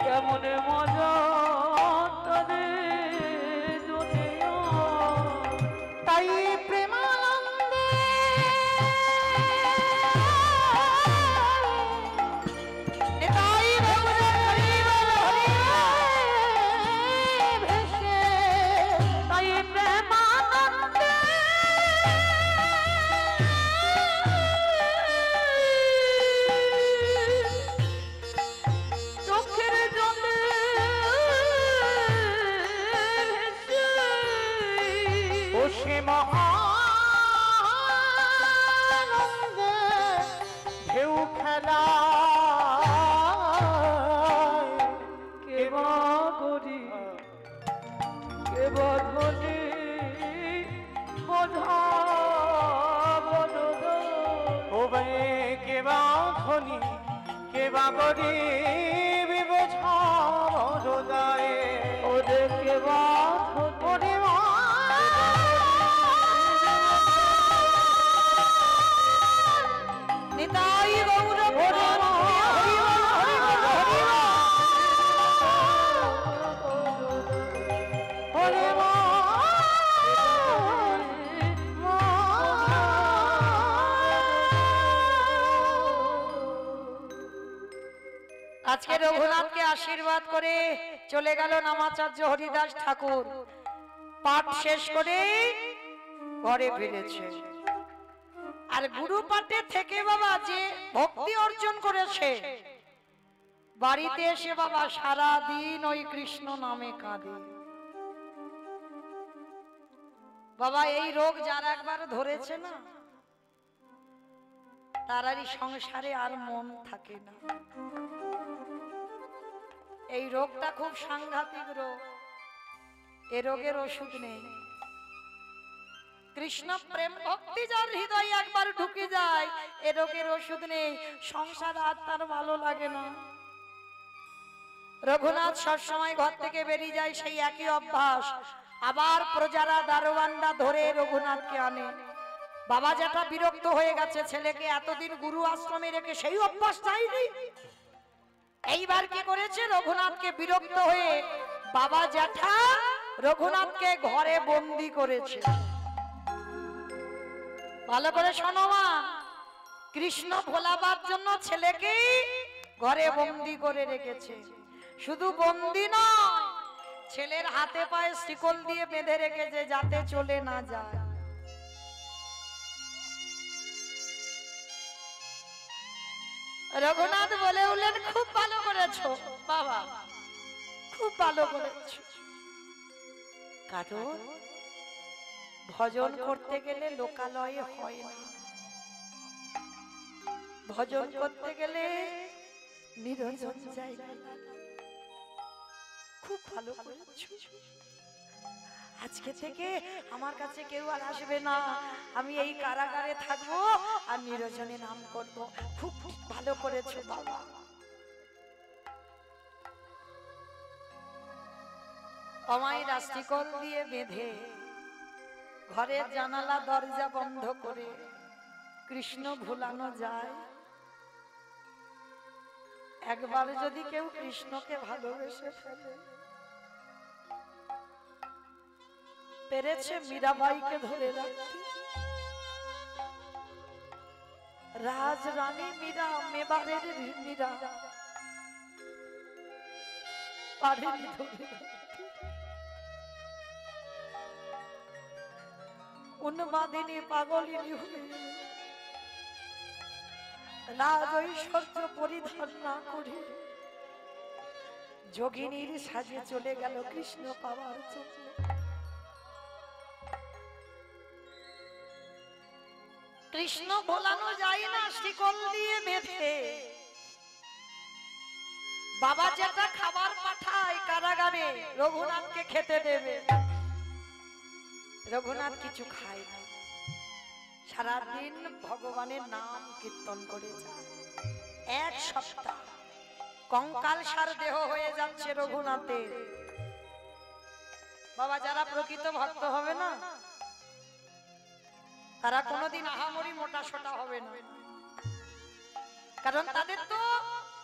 কেমন মজা তাদের দুনিয়া, তাই প্রেমানন্দে নিতাই গৌর হরি বল হরি বল। ভেসে তাই প্রেমানন্দে চোখের জলে ভেসে ও সে মহানন্দে ঢেউ খেলা, কেবা করি কেবা ধনী বোঝা বদন, ও বে কে বা ধনী কে বা গরিব বোঝা হৃদয়ে, ওরে কেবা ধনী ওরে মা নিতাই গৌর হরি বল হরি বল হরি বল হরি বল। ওরে মা আজকে রঘুনাথকে আশীর্বাদ করে চলে গেল নামাচার্য হরিদাস ঠাকুর। পাঠ শেষ করে ঘরে ফিরেছে। আর গুরু পাঠে থেকে বাবা যে ভক্তি অর্জন করেছে, বাড়িতে এসে বাবা সারা দিন ওই কৃষ্ণ নামে কাঁদে। বাবা এই রোগ যার একবার ধরেছে না তারারই সংসারে আর মন থাকে না। এই রোগটা খুব সাংঘাতিক রোগ, এ রোগের ওষুধ নেই। কৃষ্ণ প্রেম ভক্তি যার হৃদয়ে একবার ঢুকে যায় এ রোগের ওষুধ নেই, সংসার আর তার ভালো লাগে না। রঘুনাথ সবসময় ঘর থেকে বেরিয়ে যায় সেই একই অভ্যাস, আবার প্রজারা দারোয়ানরা ধরে রঘুনাথকে আনে। বাবা যেটা বিরক্ত হয়ে গেছে, ছেলেকে এতদিন গুরু আশ্রমে রেখে সেই অভ্যাস চাইনি, এইবার কি করেছে রঘুনাথকে বিরক্ত হয়ে বাবা জ্যাঠা রঘুনাথকে ঘরে বন্দি করেছে। ভালো করে শোনো মা, কৃষ্ণ ভোলাবার জন্য ছেলেকে ঘরে বন্দি করে রেখেছে। শুধু বন্দি নয়, ছেলের হাতে পায়ে শিকল দিয়ে বেঁধে রেখেছে যাতে চলে না যায়। রঘুনাথ বলে উঠলেন, খুব ভালো করেছো বাবা, খুব ভালো করেছো। কারণ ভজন করতে গেলে লোকালয়ে হয় না, ভজন করতে গেলে নিরঞ্জন জায়গা। খুব ভালো করেছো, আজকে থেকে আমার কাছে কেউ আর আসবে না, আমি এই কারাগারে থাকবো আর নিরঞ্জনে নাম করব। খুব ভালো করেছো বাবা। অমায়রা শিকল দিয়ে বেঁধে ঘরের জানালা দরজা বন্ধ করে কৃষ্ণ ভুলানো যায়? একবার যদি কেউ কৃষ্ণকে ভালোবেসে ফেলে, পেরেছে মীরাবাইকে ধরে রাখতে। রাজ রানী মীরা, মেবারের মীরা পারেনি ধরে রাখতে। উন্মাদিনী পাগলিনী হয়ে রাজ ঐশ্বর্য পরিধান না করে যোগিনীর সাজে চলে গেল কৃষ্ণ পাওয়ার জন্য। কৃষ্ণ ভোলানো যায় না শিকল দিয়ে বেঁধে। বাবা যেটা খাবার পাঠায় কারাগারে রঘুনাথকে খেতে দেবে, রঘুনাথ কিছু খায় না, সারাদিন ভগবানের নাম কীর্তন করে যায়। এক সপ্তাহ কঙ্কাল সার দেহ হয়ে যাচ্ছে রঘুনাথের। বাবা যারা প্রকৃত ভক্ত হবে না তারা কোনোদিন আহামরি মোটা সোটা হবে না, কারণ তাদের তো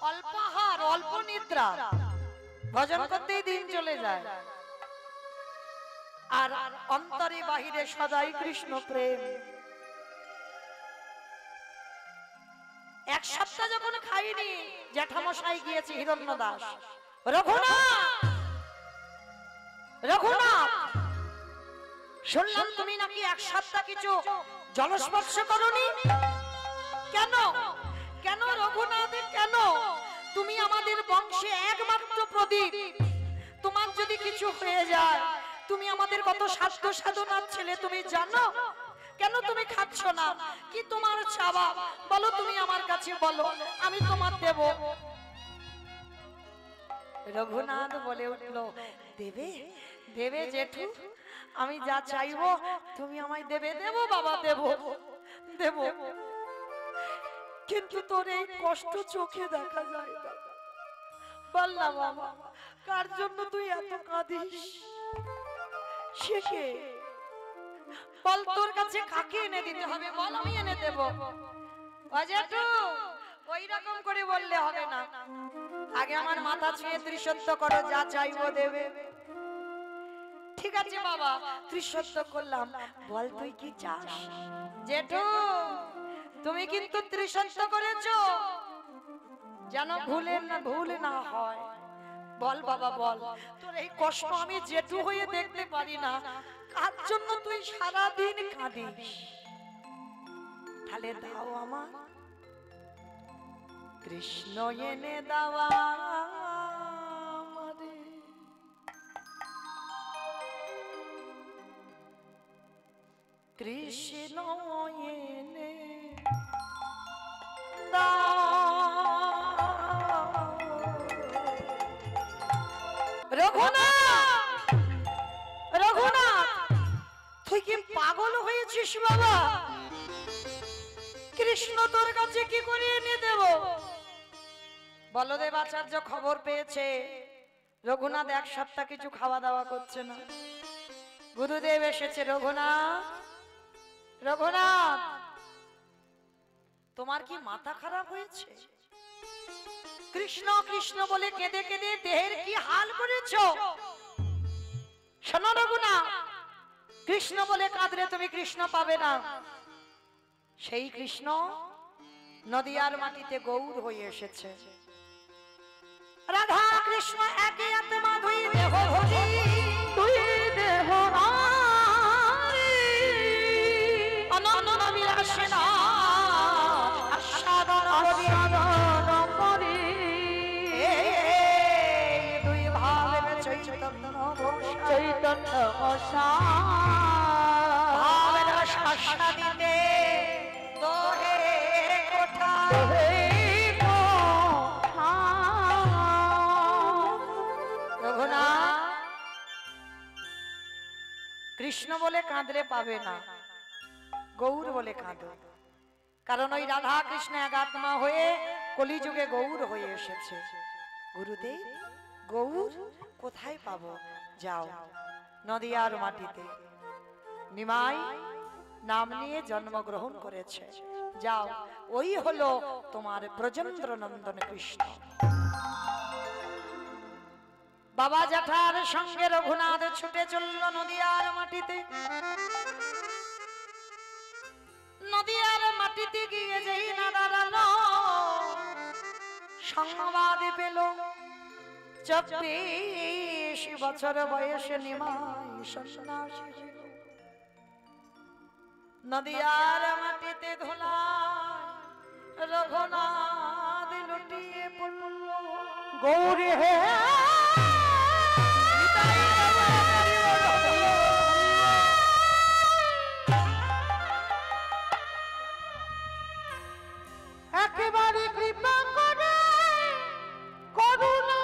অল্প আহার অল্প নিদ্রা, ভজন করতেই দিন চলে যায়, আর অন্তরে বাহিরে সদাই কৃষ্ণ প্রেম। এক সপ্তাহ যখন খাইনি, জ্যাঠামশাই গিয়েছে হিরণ্য দাস, রঘুনাথ রঘুনাথ শুনলাম তুমি নাকি এক সপ্তাহ কিছু জলস্পর্শ করনি, কেন কেন রঘুনাথ কেন? তুমি আমাদের বংশে একমাত্র প্রদীপ, তোমার যদি কিছু হয়ে যায়, তুমি আমাদের কত সাধ্য সাধনার ছেলে তুমি জানো, কেন তুমি খাচ্ছ না? কি তোমার চাওয়া বলো, তুমি আমার কাছে বলো, আমি তোমার দেব। রঘুনাথ বলে উঠলো, দেবে দেবে জেঠু, আমি যা চাইবো তুমি আমায় দেবে। দেব বাবা, দেব দেব, কিন্তু তোর এই কষ্ট চোখে দেখা যায় না। বললাম বাবা, কার জন্য তুই এত কাঁদিস? সে কে? বল, তোর কাছে কাকে এনে দিতে হবে বল, আমি এনে দেব। অজেঠু ওই রকম করে বললে হবে না, আগে আমার মাথা ছুঁয়ে ত্রিসত্য করো, যা চাইবো দেবে। ঠিক আছে বাবা, ত্রিসত্য করলাম, বল তুই কি চাস? জেঠু তুমি কিন্তু ত্রিসত্য করেছো, যেন ভুল না হয়। বল বাবা বল, তোর এই কষ্ট আমি জেঠু হয়ে দেখতে পারি না, কার জন্য তুই সারাদিন কাঁদিস? তাহলে দাও আমার কৃষ্ণ এনে দাওয়া আমারে। কৃষ্ণ এনে দাও। রঘুনাথ, রঘুনাথ, তুই কি পাগল হয়েছিস বাবা? কৃষ্ণ তোর কাছে কি করে এনে দেব? বলদেব আচার্য খবর পেয়েছে রঘুনাথ এক সপ্তাহ কিছু খাওয়া দাওয়া করছে না। গুরুদেব এসেছে। রঘুনাথ, রঘুনাথ, তোমার কি মাথা খারাপ হয়েছে? কৃষ্ণ কৃষ্ণ বলে কেঁদে কেঁদে দেহের কি হাল করেছো? শোনো রঘুনাথ, কৃষ্ণ বলে কাঁদলে তুমি কৃষ্ণ পাবে না। সেই কৃষ্ণ নদিয়ার মাটিতে গৌর হয়ে এসেছে। রাধা কৃষ্ণ একই আত্মা, দুই দেহ ভরি, তুই দেহ নারী, অনন্ত বিলাসে না আস্বাদন করি, আস্বাদন করি। এই দুই ভাবে চৈতন্য ঘোষা, চৈতন্য মশাই ভাবের শাসা দিতে দোহে কোঠা। রঘুনাথ, কৃষ্ণ বলে কাঁদলে পাবে না, গৌর বলে কাঁদো। কারণ ওই রাধা কৃষ্ণ এক আত্মা হয়ে কলিযুগে গৌর হয়ে এসেছে। গুরুদেব, গৌর কোথায় পাবো? যাও নদিয়ার মাটিতে নিমাই নাম নিয়ে জন্মগ্রহণ করেছে, যাও, ওই হলো তোমার ব্রজেন্দ্র নন্দন কৃষ্ণ। বাবা জ্যাঠার সঙ্গে রঘুনাথ ছুটে চলল নদিয়ার মাটিতে। নদিয়ার মাটিতে গিয়ে যেই না দাঁড়ালো, সংবাদ পেল 24 বছর বয়সে নিমাই সন্ন্যাসী হইল। নদিয়ার মাটিতে ধুলায় রঘুনাথ লুটিয়ে পড়ল। গৌরী হে একেবারে কৃপা করে করুণা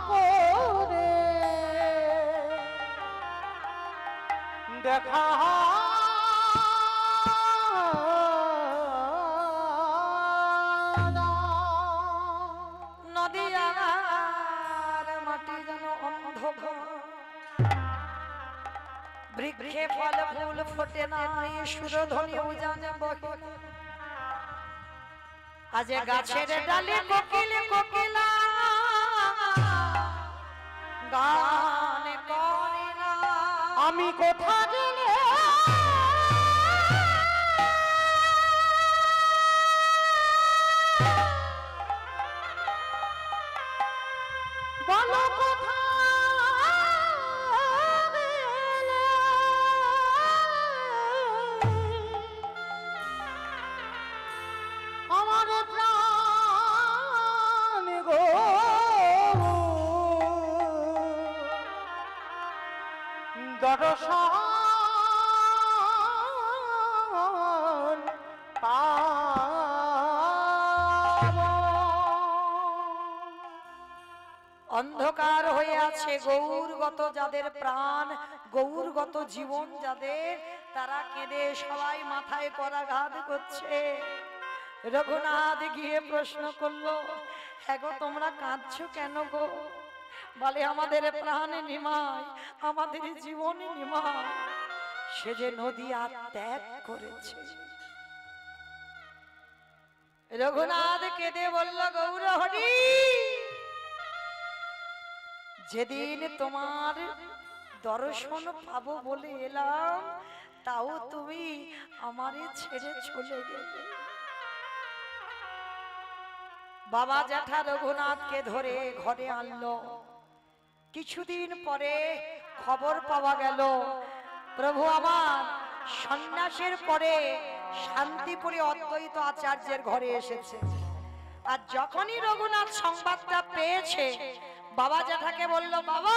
করে দেখা নদিয়ার মাটি যেন অন্ধকার, বৃক্ষে ফল ফুল ফোটে নাই, সুরধ্বনি উজানে বহে। আজ গাছের ডালে কোকিল কোকিলা গান করে না। আমি কোথা গেলে বলো কোথা গেলে আমার প্রাণ গো দর্শন পাবো। অন্ধকার হয়ে আছে গৌরগত যাদের প্রাণ, গৌরগত জীবন যাদের, তারা কেঁদে সবাই মাথায় করাঘাত করছে। রঘুনাথ গিয়ে প্রশ্ন করলো, হ্যাঁ গো তোমরা কাঁদছো কেন গো? বলে আমাদের প্রাণ নিমাই, আমাদের জীবন নিমাই, সে যে নদী আর ত্যাগ করেছে। রঘুনাথ কেঁদে বলল, গৌর হরি, যেদিন তোমার দর্শন পাবো বলে এলাম, তাও তুমি আমারে ছেড়ে চলে গেলে। বাবা জ্যাঠা রঘুনাথকে ধরে ঘরে আনলো। কিছুদিন পরে খবর পাওয়া গেল প্রভু আমার সন্ন্যাসের পরে শান্তিপুরে অদ্বৈত আচার্যের ঘরে এসেছে। আর যখনই রঘুনাথ সংবাদটা পেয়েছে, বাবা জ্যাঠাকে বলল, বাবা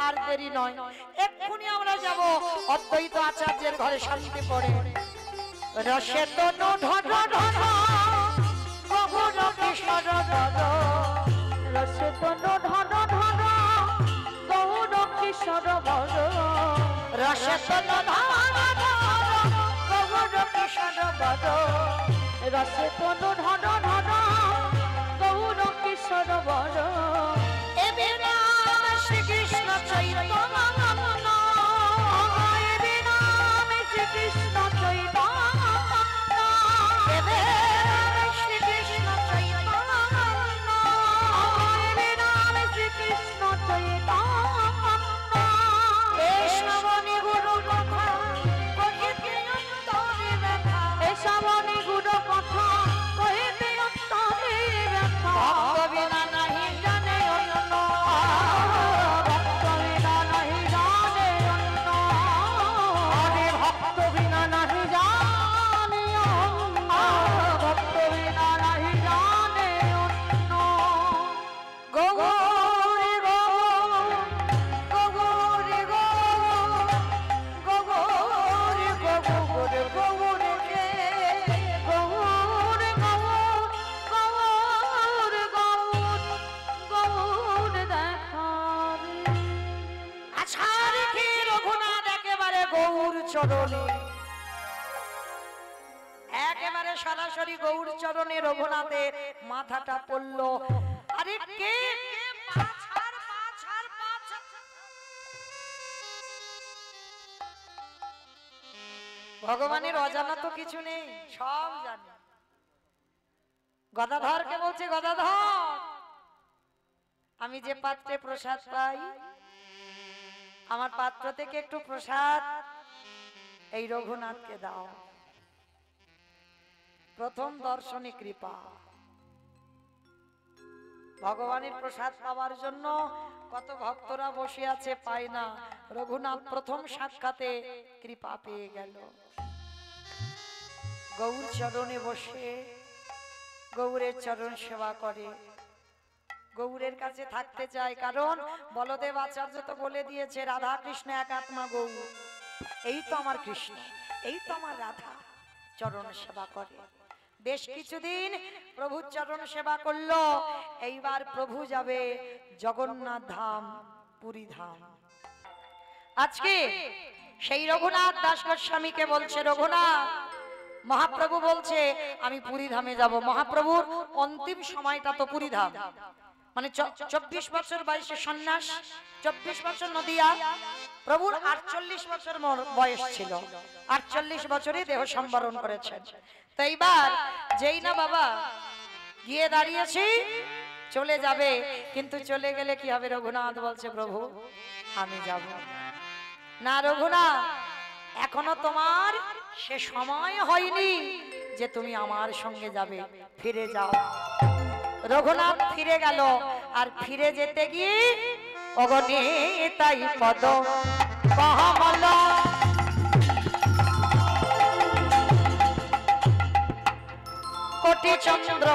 আর দেরি নয়, এক্ষুনি আমরা যাব অদ্বৈত আচার্যের ঘরে শান্তি পড়ে। রসে তনু ঢঢ ঢঢ গগন কিশোর ধর, রসে তনু ধন ধন গৌর কিশোর বর, রসে তনু ধন ধন গগন কিশোর বর, রসে তনু ধন ধন গৌর কিশোর বর, এবে নাম শ্রীকৃষ্ণ চৈতন্য, এবে নাম শ্রীকৃষ্ণ চৈতন্য, এবে শ্রীকৃষ্ণ চৈতন্য, এবে নাম শ্রীকৃষ্ণ চৈতন্য, এই শ্রবণে গুরু কথা কহিতে অন্তরে ব্যথা, এই শ্রাবণী গুরু কথা কহিতে অন্তরে ব্যথা, ভক্ত বিনা নাহি জানে অন্য, ভক্ত বিনা নাহি জানে অন্য, আরে ভক্ত বিনা নাহি জানে অন্য, ভক্ত বিনা নাহি জানে অন্য, গৌরে গো গৌরে গো গৌরে গৌরে গৌরে গে, গৌর গৌর গৌর গৌর গৌর দেখাবে, আচ্ছা রেখে রঘুনাথ একেবারে গৌর চরণে, একেবারে সরাসরি গৌর চরণে রঘুনাথের মাথাটা পড়ল। আরে কে পা ছাড়, পা ছাড়, পা ছাড়। ভগবানের অজানা তো কিছু নেই, সব জানে। গদাধরকে বলছে, গদাধর আমি যে পাত্রে প্রসাদ পাই, আমার পাত্র থেকে একটু প্রসাদ এই রঘুনাথকে দাও। প্রথম দর্শনে কৃপা, ভগবানের প্রসাদ পাওয়ার জন্য কত ভক্তরা বসে আছে, পায় না। রঘুনাথ প্রথম সাক্ষাতে কৃপা পেয়ে গেল। গৌর চরণে বসে গৌরের চরণ সেবা করে, গৌরের কাছে থাকতে চায়। কারণ বলদেব আচার্য তো বলে দিয়েছে, রাধা কৃষ্ণ এক আত্মা গৌর, এই তো আমার কৃষ্ণ, এই তো আমার রাধা। চরণ সেবা করে বেশ কিছুদিন, প্রভুর চরণ সেবা করলো। এইবার প্রভু যাবে জগন্নাথ ধাম, পুরী ধাম। আজকে সেই রঘুনাথ দাস গোস্বামীকে বলছে, রঘুনাথ মহাপ্রভু বলছে আমি পুরী ধামে যাব। মহাপ্রভুর অন্তিম সময়টা তো পুরী ধাম, মানে 24 বছর বয়সে সন্ন্যাস, 24 বছর নদিয়া। প্রভুর 48 বছর বয়স ছিল, 48 বছরে দেহ সম্বরণ করেছেন। তো এইবার যেই না বাবা গিয়ে দাঁড়িয়েছি, চলে যাবে, কিন্তু চলে গেলে কি হবে? রঘুনাথ বলছে, প্রভু আমি যাব না। রঘুনাথ এখনো তোমার সে সময় হয়নি যে তুমি আমার সঙ্গে যাবে, ফিরে যাও। রঘুনাথ ফিরে গেল, আর ফিরে যেতে গিয়ে অগণে তাই পদ কমল, কোটি চন্দ্র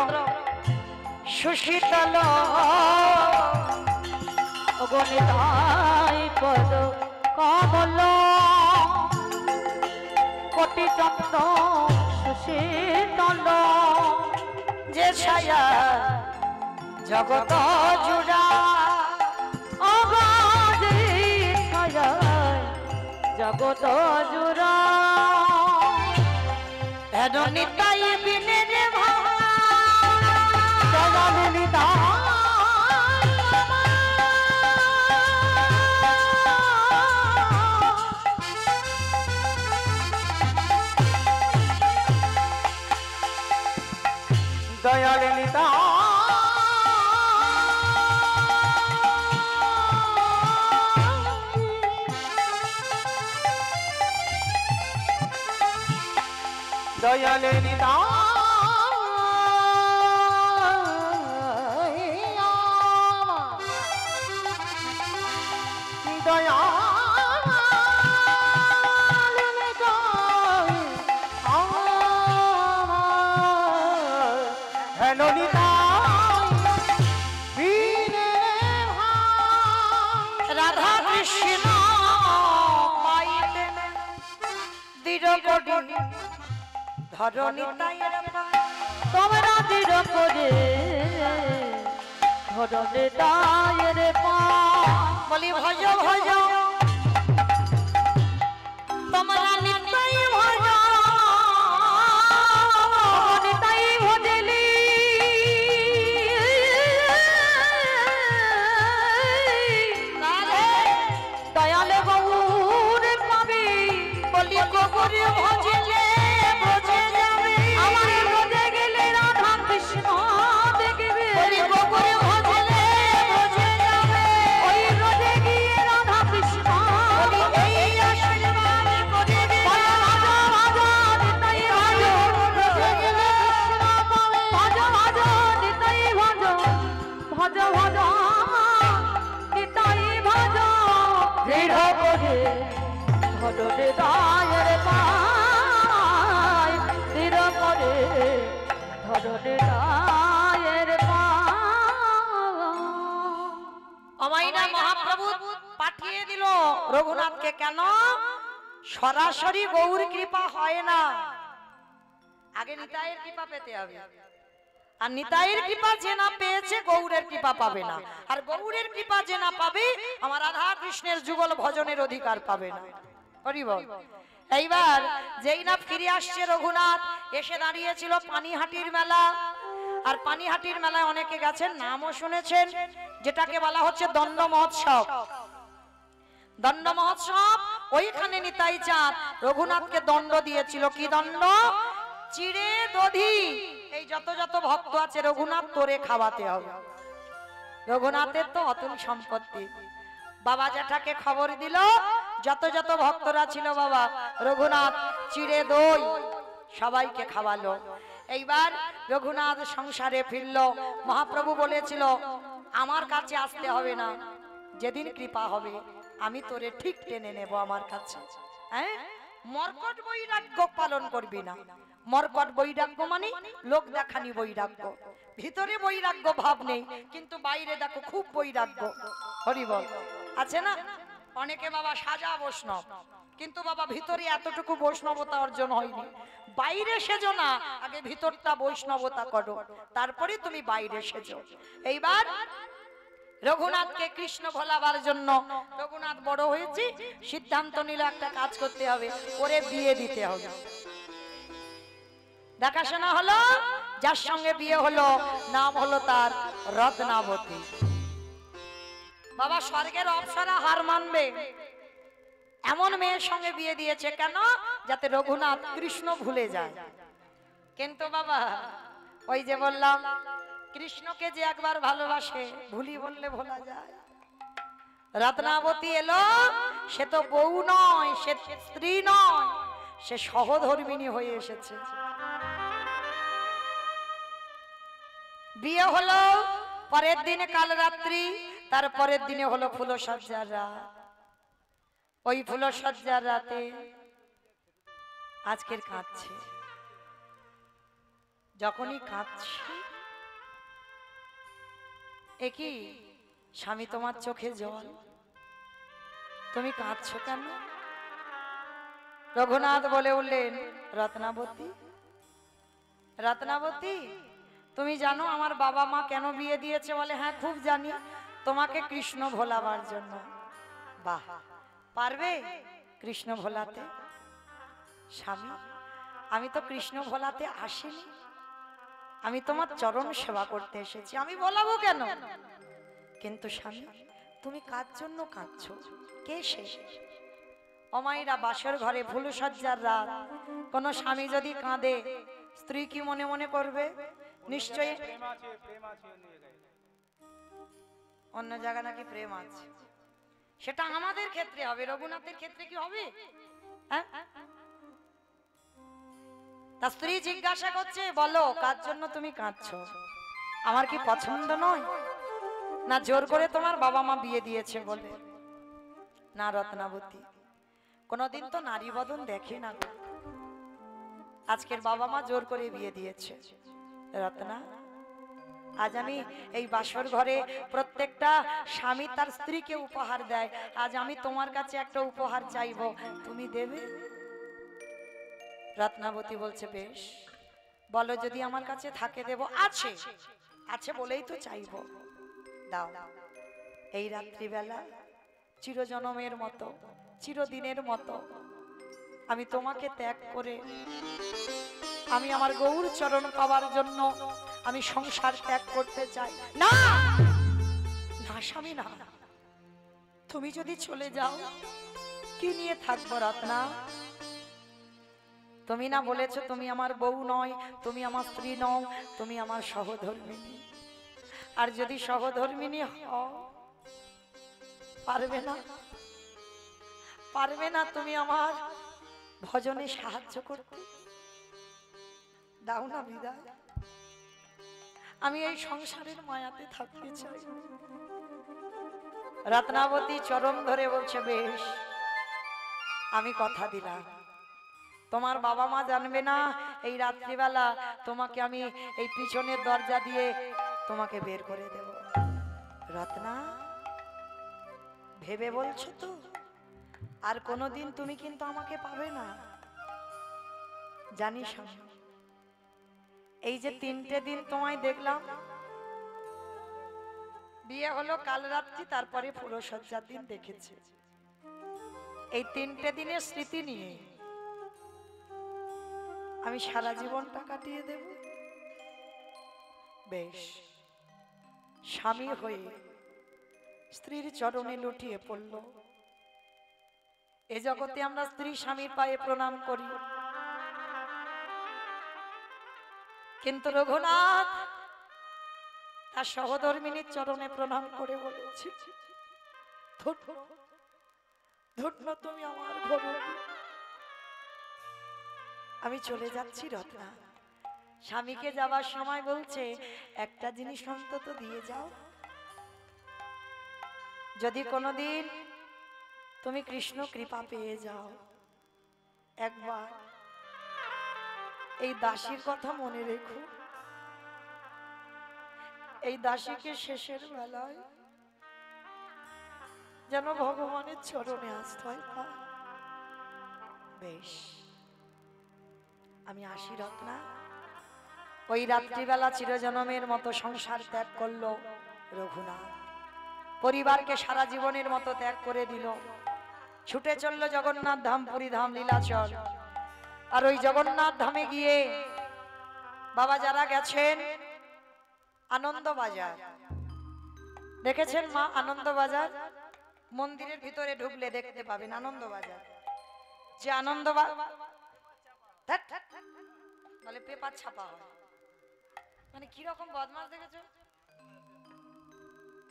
সুশীতল, অগণিতাই পদ কমল, কোটি চন্দ্র সুশীতল, যে ছায়া জগত জুড়া, অগাধে ছায়ায় জগত জুড়া, হেন নিতাই বিনে রে ভাবা, জগতে নিতাই দয়াল নিতা দয়াল নিতা রাধা করি ধরণী তাইয়ের পায়। তোমরা দৃঢ় করে ধরণে দায়ের বলি ভজ ভজ তোমরা নিতাই ভজ নিতাই ভজলি দয়ালে গৌর পাবি বলি গোবর ভজিলে ব্রজে যাবে আমার ব্রজে গেলে রাধা কৃষ্ণ দেখবে বলি গোবর ভজিলে ব্রজে যাবে ওই ব্রজে গিয়ে রাধা কৃষ্ণ বলি এই আশীর্বাদ করিবে ভজ ভজ নিতাই ভজ ব্রজে গেলে কৃষ্ণ পাবে ভজ ভজ নিতাই ভজ ভজ ভজ নিতাই ভজ দৃঢ় করে ধরণে দায়ের পায় দৃঢ় করে ধরণে দায়ের পায় অমাইনা মহাপ্রভু পাঠিয়ে দিল রঘুনাথকে। কেন? সরাসরি গৌর কৃপা হয় না, আগে নিতাইয়ের কৃপা পেতে হবে। আর নিতাইয়ের কৃপা যে না পেয়েছে গৌরের কৃপা পাবে না, আর গৌরের কৃপা যে না পাবে আমার রাধা কৃষ্ণের যুগল ভজনের অধিকার পাবে না। হরি বল। এইবার যেই না ফিরে আসছে রঘুনাথ, এসে দাঁড়িয়েছিল পানিহাটির মেলা। আর পানিহাটির মেলায় অনেকে গেছেন, নামও শুনেছেন, যেটাকে বলা হচ্ছে দণ্ড মহোৎসব। দণ্ড মহোৎসব, ওইখানে নিতাই চাঁদ রঘুনাথকে দণ্ড দিয়েছিল। কি দণ্ড? চিড়ে দধি, এই যত যত ভক্ত আছে রঘুনাথ তোরে খাওয়াতে হবে। রঘুনাথের তো অতুল সম্পত্তি। বাবা জ্যাঠাকে খবর দিল, যত যত ভক্তরা ছিল বাবা রঘুনাথ চিড়ে দই সবাইকে খাওয়ালো। এইবার রঘুনাথ সংসারে ফিরল। মহাপ্রভু বলেছিল আমার কাছে আসতে হবে না, যেদিন কৃপা হবে আমি তোরে ঠিক টেনে নেব আমার কাছে। হ্যাঁ, মর্কট বৈরাগ্য পালন করবি না। মর্কট বৈরাগ্য মানে লোক দেখানি বৈরাগ্য। ভিতরে বৈরাগ্য ভাব নেই, কিন্তু বাইরে দেখো খুব বৈরাগ্য। হরি বল। আছে না অনেকে বাবা সাজা বৈষ্ণব, কিন্তু বাবা ভিতরে এতটুকু বৈষ্ণবতা অর্জন হয়নি। বাইরে সেজো না, আগে ভিতরটা বৈষ্ণবতা করো, তারপরে তুমি বাইরে সেজো। এইবার রঘুনাথকে কৃষ্ণ ভোলাবার জন্য রঘুনাথ বড় হয়েছে, সিদ্ধান্ত নিল একটা কাজ করতে হবে, ওরে বিয়ে দিতে হবে। দেখাশোনা হলো, যার সঙ্গে বিয়ে হলো নাম হলো তার রত্নাবতী। বাবা স্বর্গের অপ্সরা হার মানবে এমন মেয়ের সঙ্গে বিয়ে দিয়েছে। কেন? যাতে রঘুনাথ কৃষ্ণ ভুলে যায়। কিন্তু বাবা ওই যে বললাম, কৃষ্ণকে যে একবার ভালোবাসে ভুলি বললে ভোলা যায়। রত্নাবতী এলো, সে তো বউ নয়, সে স্ত্রী নয়, সে সহধর্মিণী হয়ে এসেছে। বিয়ে হলো পরের দিনে কাল রাত্রি, তারপরের দিনে হলো ফুলসজ্জার রাত। ওই ফুলসজ্জার রাতে আজকের কাঁদছে। যখনই কাঁদছে, একই স্বামী তোমার চোখে জল, তুমি কাঁদছো কেন? রঘুনাথ বলে উঠলেন, রত্নাবতী, রত্নাবতী তুমি জানো আমার বাবা মা কেন বিয়ে দিয়েছে? বলে হ্যাঁ খুব জানি, তোমাকে কৃষ্ণ ভোলাবার জন্য। বাহ, পারবে কৃষ্ণ ভোলাতে? স্বামী, আমি তো কৃষ্ণ ভোলাতে আসিনি, আমি তোমার চরণ সেবা করতে এসেছি, আমি ভোলাবো কেন? কিন্তু স্বামী তুমি কার জন্য কাঁদছো? কে সে? অমাইরা বাসর ঘরে ফুলসজ্জার রাত, কোন স্বামী যদি কাঁদে স্ত্রী কি মনে মনে করবে? নিশ্চয়ই অন্য জায়গা নাকি প্রেম আছে, সেটা আমাদের ক্ষেত্রে হবে, রঘুনাথের ক্ষেত্রে কি হবে? হ্যাঁ, তার স্ত্রী জিজ্ঞাসা করছে, বলো কার জন্য তুমি কাঁদছো? আমার কি পছন্দ নয়? না জোর করে তোমার বাবা মা বিয়ে দিয়েছে বলে? না রত্নাবতী, কোনদিন তো নারী বদন দেখে না, আজকের বাবা মা জোর করে বিয়ে দিয়েছে। রত্না, আজ আমি এই বাসর ঘরে প্রত্যেকটা স্বামী তার স্ত্রীকে উপহার দেয়, আজ আমি তোমার কাছে একটা উপহার চাইবো, তুমি দেবে? রত্নাবতী বলছে বেশ, বলো যদি আমার কাছে থাকে দেব। আছে, আছে বলেই তো চাইবো, দাও। এই রাত্রিবেলা চিরজনমের মতো, চিরদিনের মতো আমি তোমাকে ত্যাগ করে আমি আমার গৌর চরণ পাওয়ার জন্য আমি সংসার ত্যাগ করতে চাই। না না স্বামী না, তুমি যদি চলে যাও কি নিয়ে থাকবো রত্না? তুমি না বলেছো তুমি আমার বউ নয়, তুমি আমার স্ত্রী নও, তুমি আমার সহধর্মিনী। আর যদি সহধর্মিনী হও, পারবে না, পারবে না তুমি আমার ভজনে সাহায্য করতে? দাও না বিদায়, আমি এই সংসারের মায়াতে থাকতে চাই। রত্নাবতী চরণ ধরে বলছে বেশ, আমি কথা দিলাম, তোমার বাবা মা জানবে না, এই রাত্রিবেলা তোমাকে আমি এই পিছনের দরজা দিয়ে তোমাকে বের করে দেব। রত্না, ভেবে বলছো তো? আর কোনোদিন তুমি কিন্তু আমাকে পাবে না, জানিস? এই যে 3টে দিন তোমায় দেখলাম, বিয়ে হলো কাল রাত্রি, তারপরে পুরসজ্জার দিন দেখেছি। এই 3টে দিনের স্মৃতি নিয়ে আমি সারা জীবনটা কাটিয়ে দেব। বেশ, স্বামী হয়ে স্ত্রীর চরণে লুটিয়ে পড়ল। এ জগতে আমরা স্ত্রী স্বামীর পায়ে প্রণাম করি, কিন্তু রঘুনাথ তার সহধর্মিনীর চরণে প্রণাম করে বলেছি, ধন্য তুমি আমার ঘর, আমি চলে যাচ্ছি রত্না। স্বামীকে যাবার সময় বলছে একটা জিনিস অন্তত দিয়ে যাও, যদি কোনোদিন তুমি কৃষ্ণ কৃপা পেয়ে যাও, একবার এই দাসীর কথা মনে রেখো। এই দাসীকে শেষের বেলায় যেন ভগবানের চরণে আশ্রয় পায়। বেশ, আমি আসি রত্না। ওই রাত্রিবেলা চিরজনমের মতো সংসার ত্যাগ করলো রঘুনাথ, পরিবারকে সারা জীবনের মতো ত্যাগ করে দিল, ছুটে চলল জগন্নাথ ধাম, পুরী ধাম, লীলাচল। আর ওই জগন্নাথ ধামে গিয়ে বাবা যারা গেছেন আনন্দ বাজার দেখেছেন, মা আনন্দ বাজার মন্দিরের ভিতরে ঢুকলে দেখতে পাবেন আনন্দ বাজার। যে আনন্দ বলে পেপার ছাপা হয়, মানে কিরকম বদমাস দেখেছো?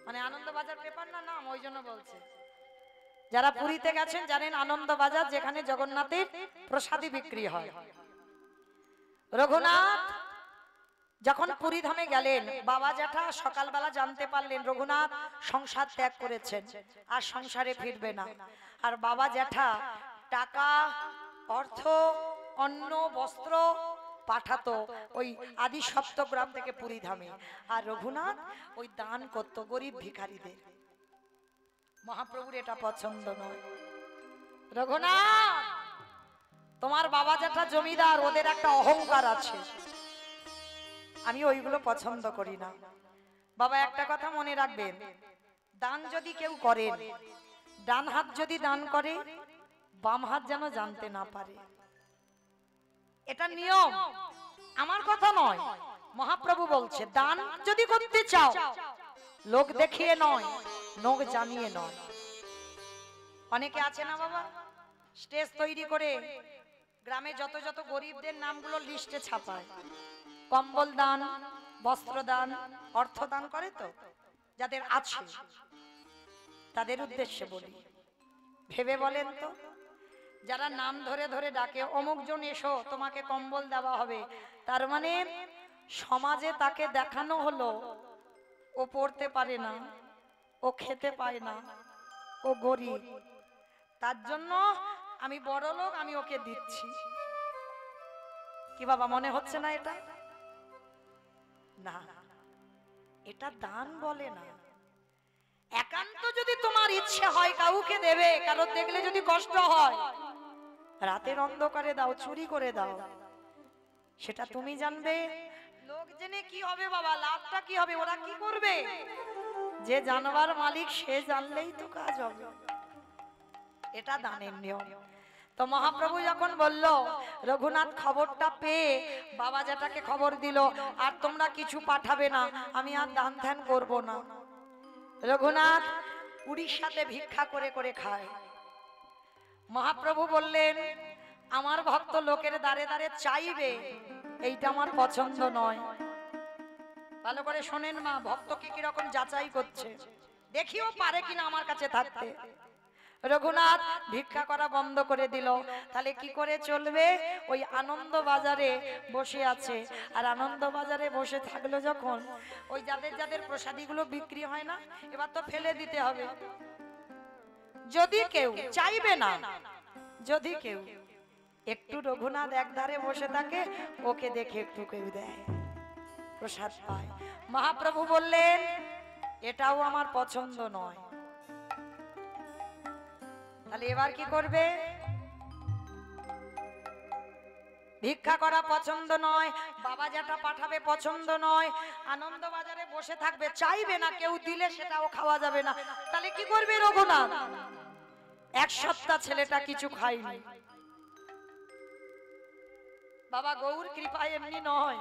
মানে আনন্দ বাজার পেপার না নাম, ওই জন্য বলছে। যারা পুরীতে গেছেন জানেন আনন্দ বাজার যেখানে জগন্নাথের প্রসাদী বিক্রি হয়। রঘুনাথ যখন পুরী ধামে গেলেন, বাবা জ্যাঠা সকালবেলা জানতে পারলেন রঘুনাথ সংসার ত্যাগ করেছেন, আর সংসারে ফিরবে না। আর বাবা জ্যাঠা টাকা, অর্থ, অন্ন, বস্ত্র পাঠাতো ওই আদি সপ্তগ্রাম থেকে পুরী ধামে। আর রঘুনাথ ওই দান করত গরিব ভিখারীদের। মহাপ্রভুর এটা পছন্দ নয়। রঘুনাথ, তোমার বাবা জ্যাঠা জমিদার, ওদের একটা অহংকার আছে, আমি ওইগুলো পছন্দ করি না। বাবা একটা কথা মনে রাখবেন, দান যদি কেউ করেন, ডান হাত যদি দান করে বাম হাত যেন জানতে না পারে, এটা নিয়ম, আমার কথা নয়, মহাপ্রভু বলছে। দান যদি করতে চাও লোক দেখিয়ে নয়, লোক জানিয়ে নয়। অনেকে আছে না বাবা, স্টেজ তৈরি করে গ্রামে যত যত গরিবদের নামগুলো লিস্টে ছাপায়, কম্বল দান, বস্ত্র দান, অর্থ দান করে। তো যাদের আছে তাদের উদ্দেশ্যে বলি, ভেবে বলেন তো, যারা নাম ধরে ধরে ডাকে অমুক জন এসো তোমাকে কম্বল দেওয়া হবে, তার মানে সমাজে তাকে দেখানো হলো ও পড়তে পারে না, ও খেতে পায় না, ও গরিব, তার জন্য আমি বড় লোক, আমি ওকে দিচ্ছি। কি বাবা মনে হচ্ছে না এটা? না, এটা দান বলে না। একান্ত যদি তোমার ইচ্ছে হয় কাউকে দেবে, কারো দেখলে যদি কষ্ট হয়, রাতের অন্ধকারে দাও, চুরি করে দাও, সেটা তুমি জানবে। লোক জেনে কি হবে বাবা, লাভটা কি হবে, ওরা কি করবে? যে জানবার মালিক সে জানলেই তো কাজ হবে, এটা দানের নিয়ম। তো মহাপ্রভু যখন বলল, রঘুনাথ খবরটা পেয়ে বাবা যেটাকে খবর দিল, আর তোমরা কিছু পাঠাবে না, আমি আর দান ধ্যান করবো না। রঘুনাথ উড়িষ্যাতে ভিক্ষা করে করে খায়। মহাপ্রভু বললেন, আমার ভক্ত লোকের দ্বারে দ্বারে চাইবে, এইটা আমার পছন্দ নয়। ভালো করে শোনেন মা, ভক্তকে কিরকম যাচাই করছে, দেখিও পারে কিনা আমার কাছে থাকতে। রঘুনাথ ভিক্ষা করা বন্ধ করে দিল। তাহলে কি করে চলবে? ওই আনন্দ বাজারে বসে আছে, আর আনন্দ বাজারে বসে থাকলো যখন, ওই যাদের যাদের প্রসাদীগুলো বিক্রি হয় না, এবার তো ফেলে দিতে হবে। যদি কেউ চাইবে না, যদি কেউ একটু রঘুনাথ একধারে বসে থাকে, ওকে দেখে একটু কেউ দেয়, প্রসাদ পায়। মহাপ্রভু বললেন, এটাও আমার পছন্দ নয়। তাহলে এবার কি করবে? ভিক্ষা করা পছন্দ নয়, বাবা যেটা পাঠাবে পছন্দ নয়, আনন্দ বাজারে বসে থাকবে, চাইবে না, কেউ দিলে সেটাও খাওয়া যাবে না। তাহলে কি করবে রঘুনাথ? এক সপ্তাহ ছেলেটা কিছু খায়নি। বাবা গৌর কৃপায় এমনি নয়,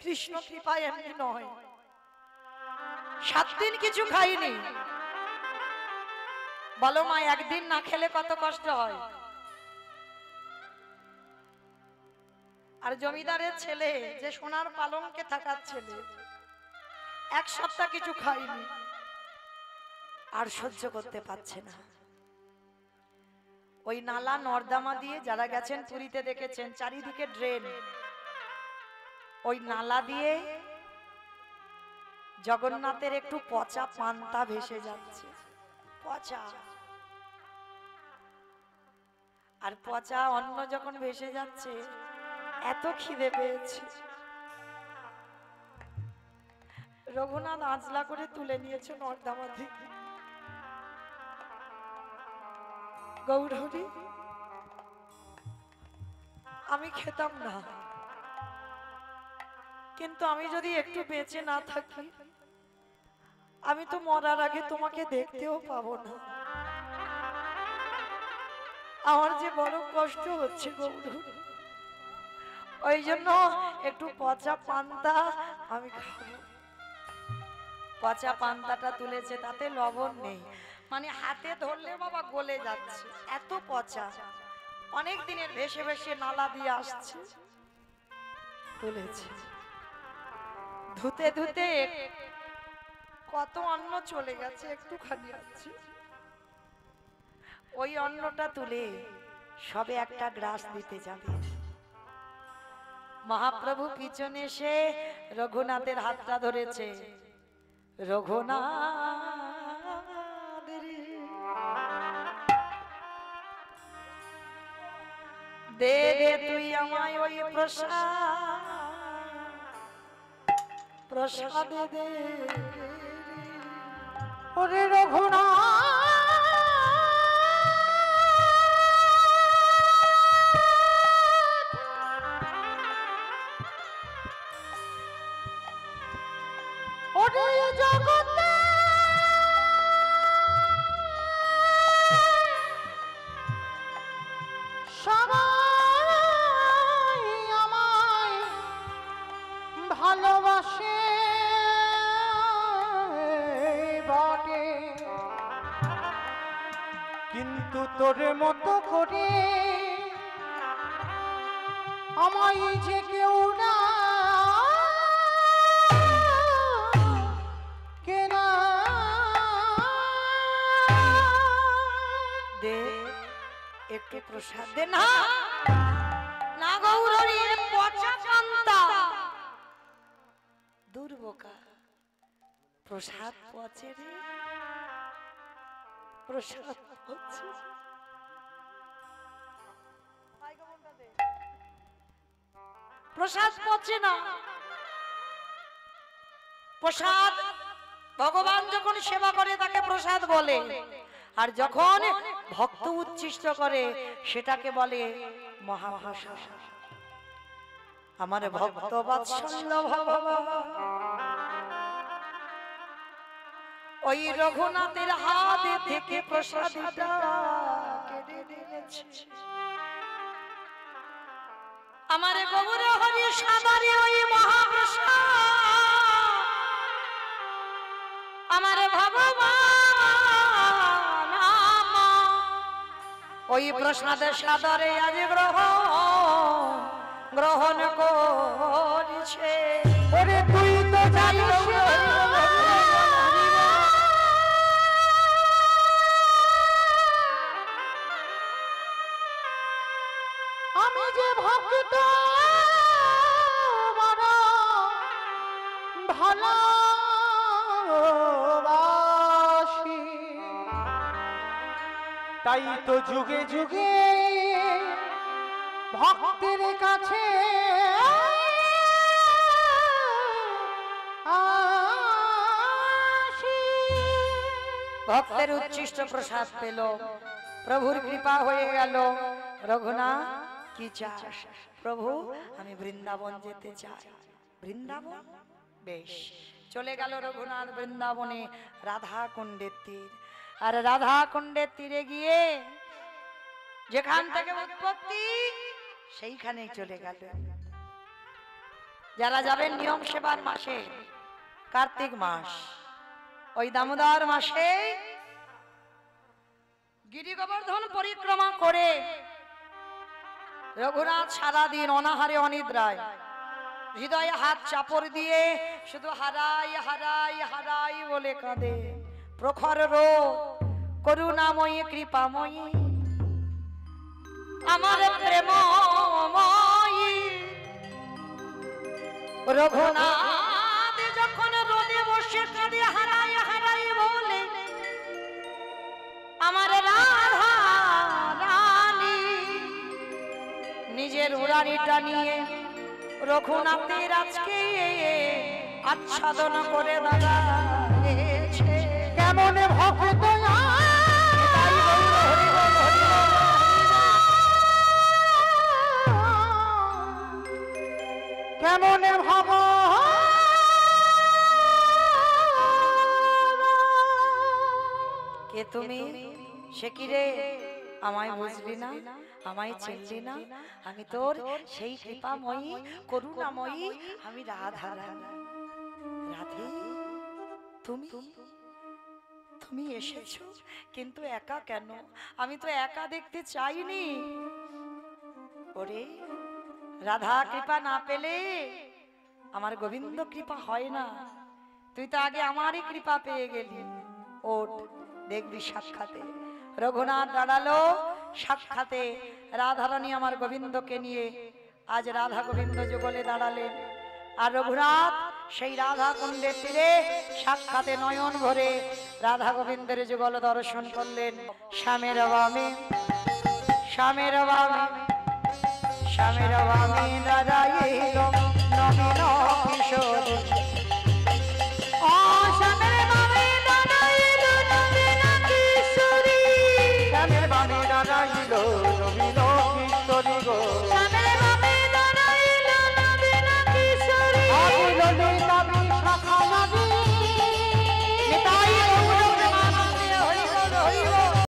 কৃষ্ণ কৃপায় এমনি নয়। 7 দিন কিছু খাইনি। বলো মা, একদিন না খেলে কত কষ্ট হয়। আর জমিদারের ছেলে, যে সোনার পালঙ্কে থাকার ছেলে, 1 সপ্তাহ কিছু খাইনি, আর সহ্য করতে পারছে না। ওই নালা নর্দমা দিয়ে, যারা গেছেন পুরীতে দেখেছেন, চারিদিকে ড্রেন, ওই নালা দিয়ে জগন্নাথের একটু পচা পান্তা ভেসে যাচ্ছে, পচা। আর পচা অন্ন যখন ভেসে যাচ্ছে, এত খিদে পেয়েছে, রঘুনাথ আঁচলা করে তুলে নিয়েছে নর্দমা থেকে। গৌরহরি, আমি খেতাম না, কিন্তু আমি যদি একটু বেঁচে না থাকি, আমি তো মরার আগে তোমাকে দেখতেও পাবো না। আমার যে বড় কষ্ট হচ্ছে গৌরহরি, ওই জন্য একটু পচা পান্তা আমি খাবো। পচা পান্তাটা তুলেছে, তাতে লবণ নেই, মানে হাতে ধরলে বাবা গলে যাচ্ছে, এত পচা। অনেক দিনের ভেসে ভেসে নালা দিয়ে আসছে, তুলেছে। ধুতে ধুতে কত অন্ন চলে গেছে, একটুখানি আছে। ওই অন্নটা তুলে সবে একটা গ্রাস দিতে যাবে, মহাপ্রভু পিছনে এসে রঘুনাথের হাতটা ধরেছে। রঘুনাথ রে, দে দে তুই আমায় ওই প্রসাদ দে, ওরে রঘুনাথ, ওরে জগতে সবাই আমায় ভালোবাসে বটে, কিন্তু তোর মতো করে আমায় যে কেউ না কেনা। দে একটু প্রসাদ দে। না না গৌরী, পচা পান্তা, দুর্বোকা, প্রসাদ পচে রে, প্রসাদ পচে। প্রসাদ পচে না। প্রসাদ ভগবান যখন সেবা করে তাকে প্রসাদ বলে, আর যখন ভক্ত উচ্ছিষ্ট করে সেটাকে বলে মহাভাষা। আমার ভক্ত বাৎসল্য ভগবান ওই রঘুনাথের হাত থেকে প্রসাদটা কেড়ে নিয়েছে। আমার গৌর হরি সাদরে ওই মহাপ্রসাদ আমার ভগবান ওই প্রসাদের সাদরে আজ গ্রহণ করেছে। ওরে তুই তো জানিস আমি যে ভক্ত ভালোবাসি, তাই তো যুগে যুগে ভক্তের কাছে আসি। ভক্তের উচ্ছিষ্ট প্রসাদ পেল, প্রভুর কৃপা হয়ে গেল। রঘুনাথ কি চাস? প্রভু আমি বৃন্দাবন যেতে চাই। বৃন্দাবন? বেশ, চলে গেল রঘুনাথ বৃন্দাবনে রাধা কুণ্ডের তীর। আর রাধা কুণ্ডের তীরে গিয়ে যেখান থেকে উৎপত্তি সেইখানে চলে গেল। যারা যাবেন নিয়ম সেবার মাসে, কার্তিক মাস, ওই দামোদর মাসে গিরি গোবর্ধন পরিক্রমা করে রঘুনাথ সারাদিন অনাহারে অনিদ্রায় হৃদয়ে হাত চাপড় দিয়ে শুধু হারাই হারাই হারাই বলে কাঁদে। প্রখর রোদ, করুণাময়ী কৃপাময়ী আমার প্রেমময়ী রঘুনাথ যখন রোদে বসে কাঁদে হারাই হারাই বলে আমার রাধা রানী নিজের উড়ানিটা নিয়ে রঘুনাথের আজকে আচ্ছাদন করে দাঁড়ায়েছে। কেমন ভক্ত কেমন ভাব কে তুমি? সে কি রে, আমায় বুঝলি না, আমায় চিনলি না? আমি তোর সেই কৃপাময়ী করুণাময়ী, আমি রাধা রানী। রাধে, তুমি তুমি এসেছো, কিন্তু একা কেন? আমি তো একা দেখতে চাইনি। ওরে রাধা কৃপা না পেলে আমার গোবিন্দ কৃপা হয় না। তুই তো আগে আমারই কৃপা পেয়ে গেলি। ওঠ, দেখবি সাক্ষাতে। রঘুনাথ দাঁড়ালো সাক্ষাতে। রাধারানী আমার গোবিন্দকে নিয়ে আজ রাধা গোবিন্দ যুগলে দাঁড়ালেন। আর রঘুনাথ সেই রাধা কুণ্ডের তীরে সাক্ষাতে নয়ন ভরে রাধা গোবিন্দের যুগল দর্শন করলেন। শ্যামের বামে শ্যামের বামে শ্যামের বামে দাঁড়াইল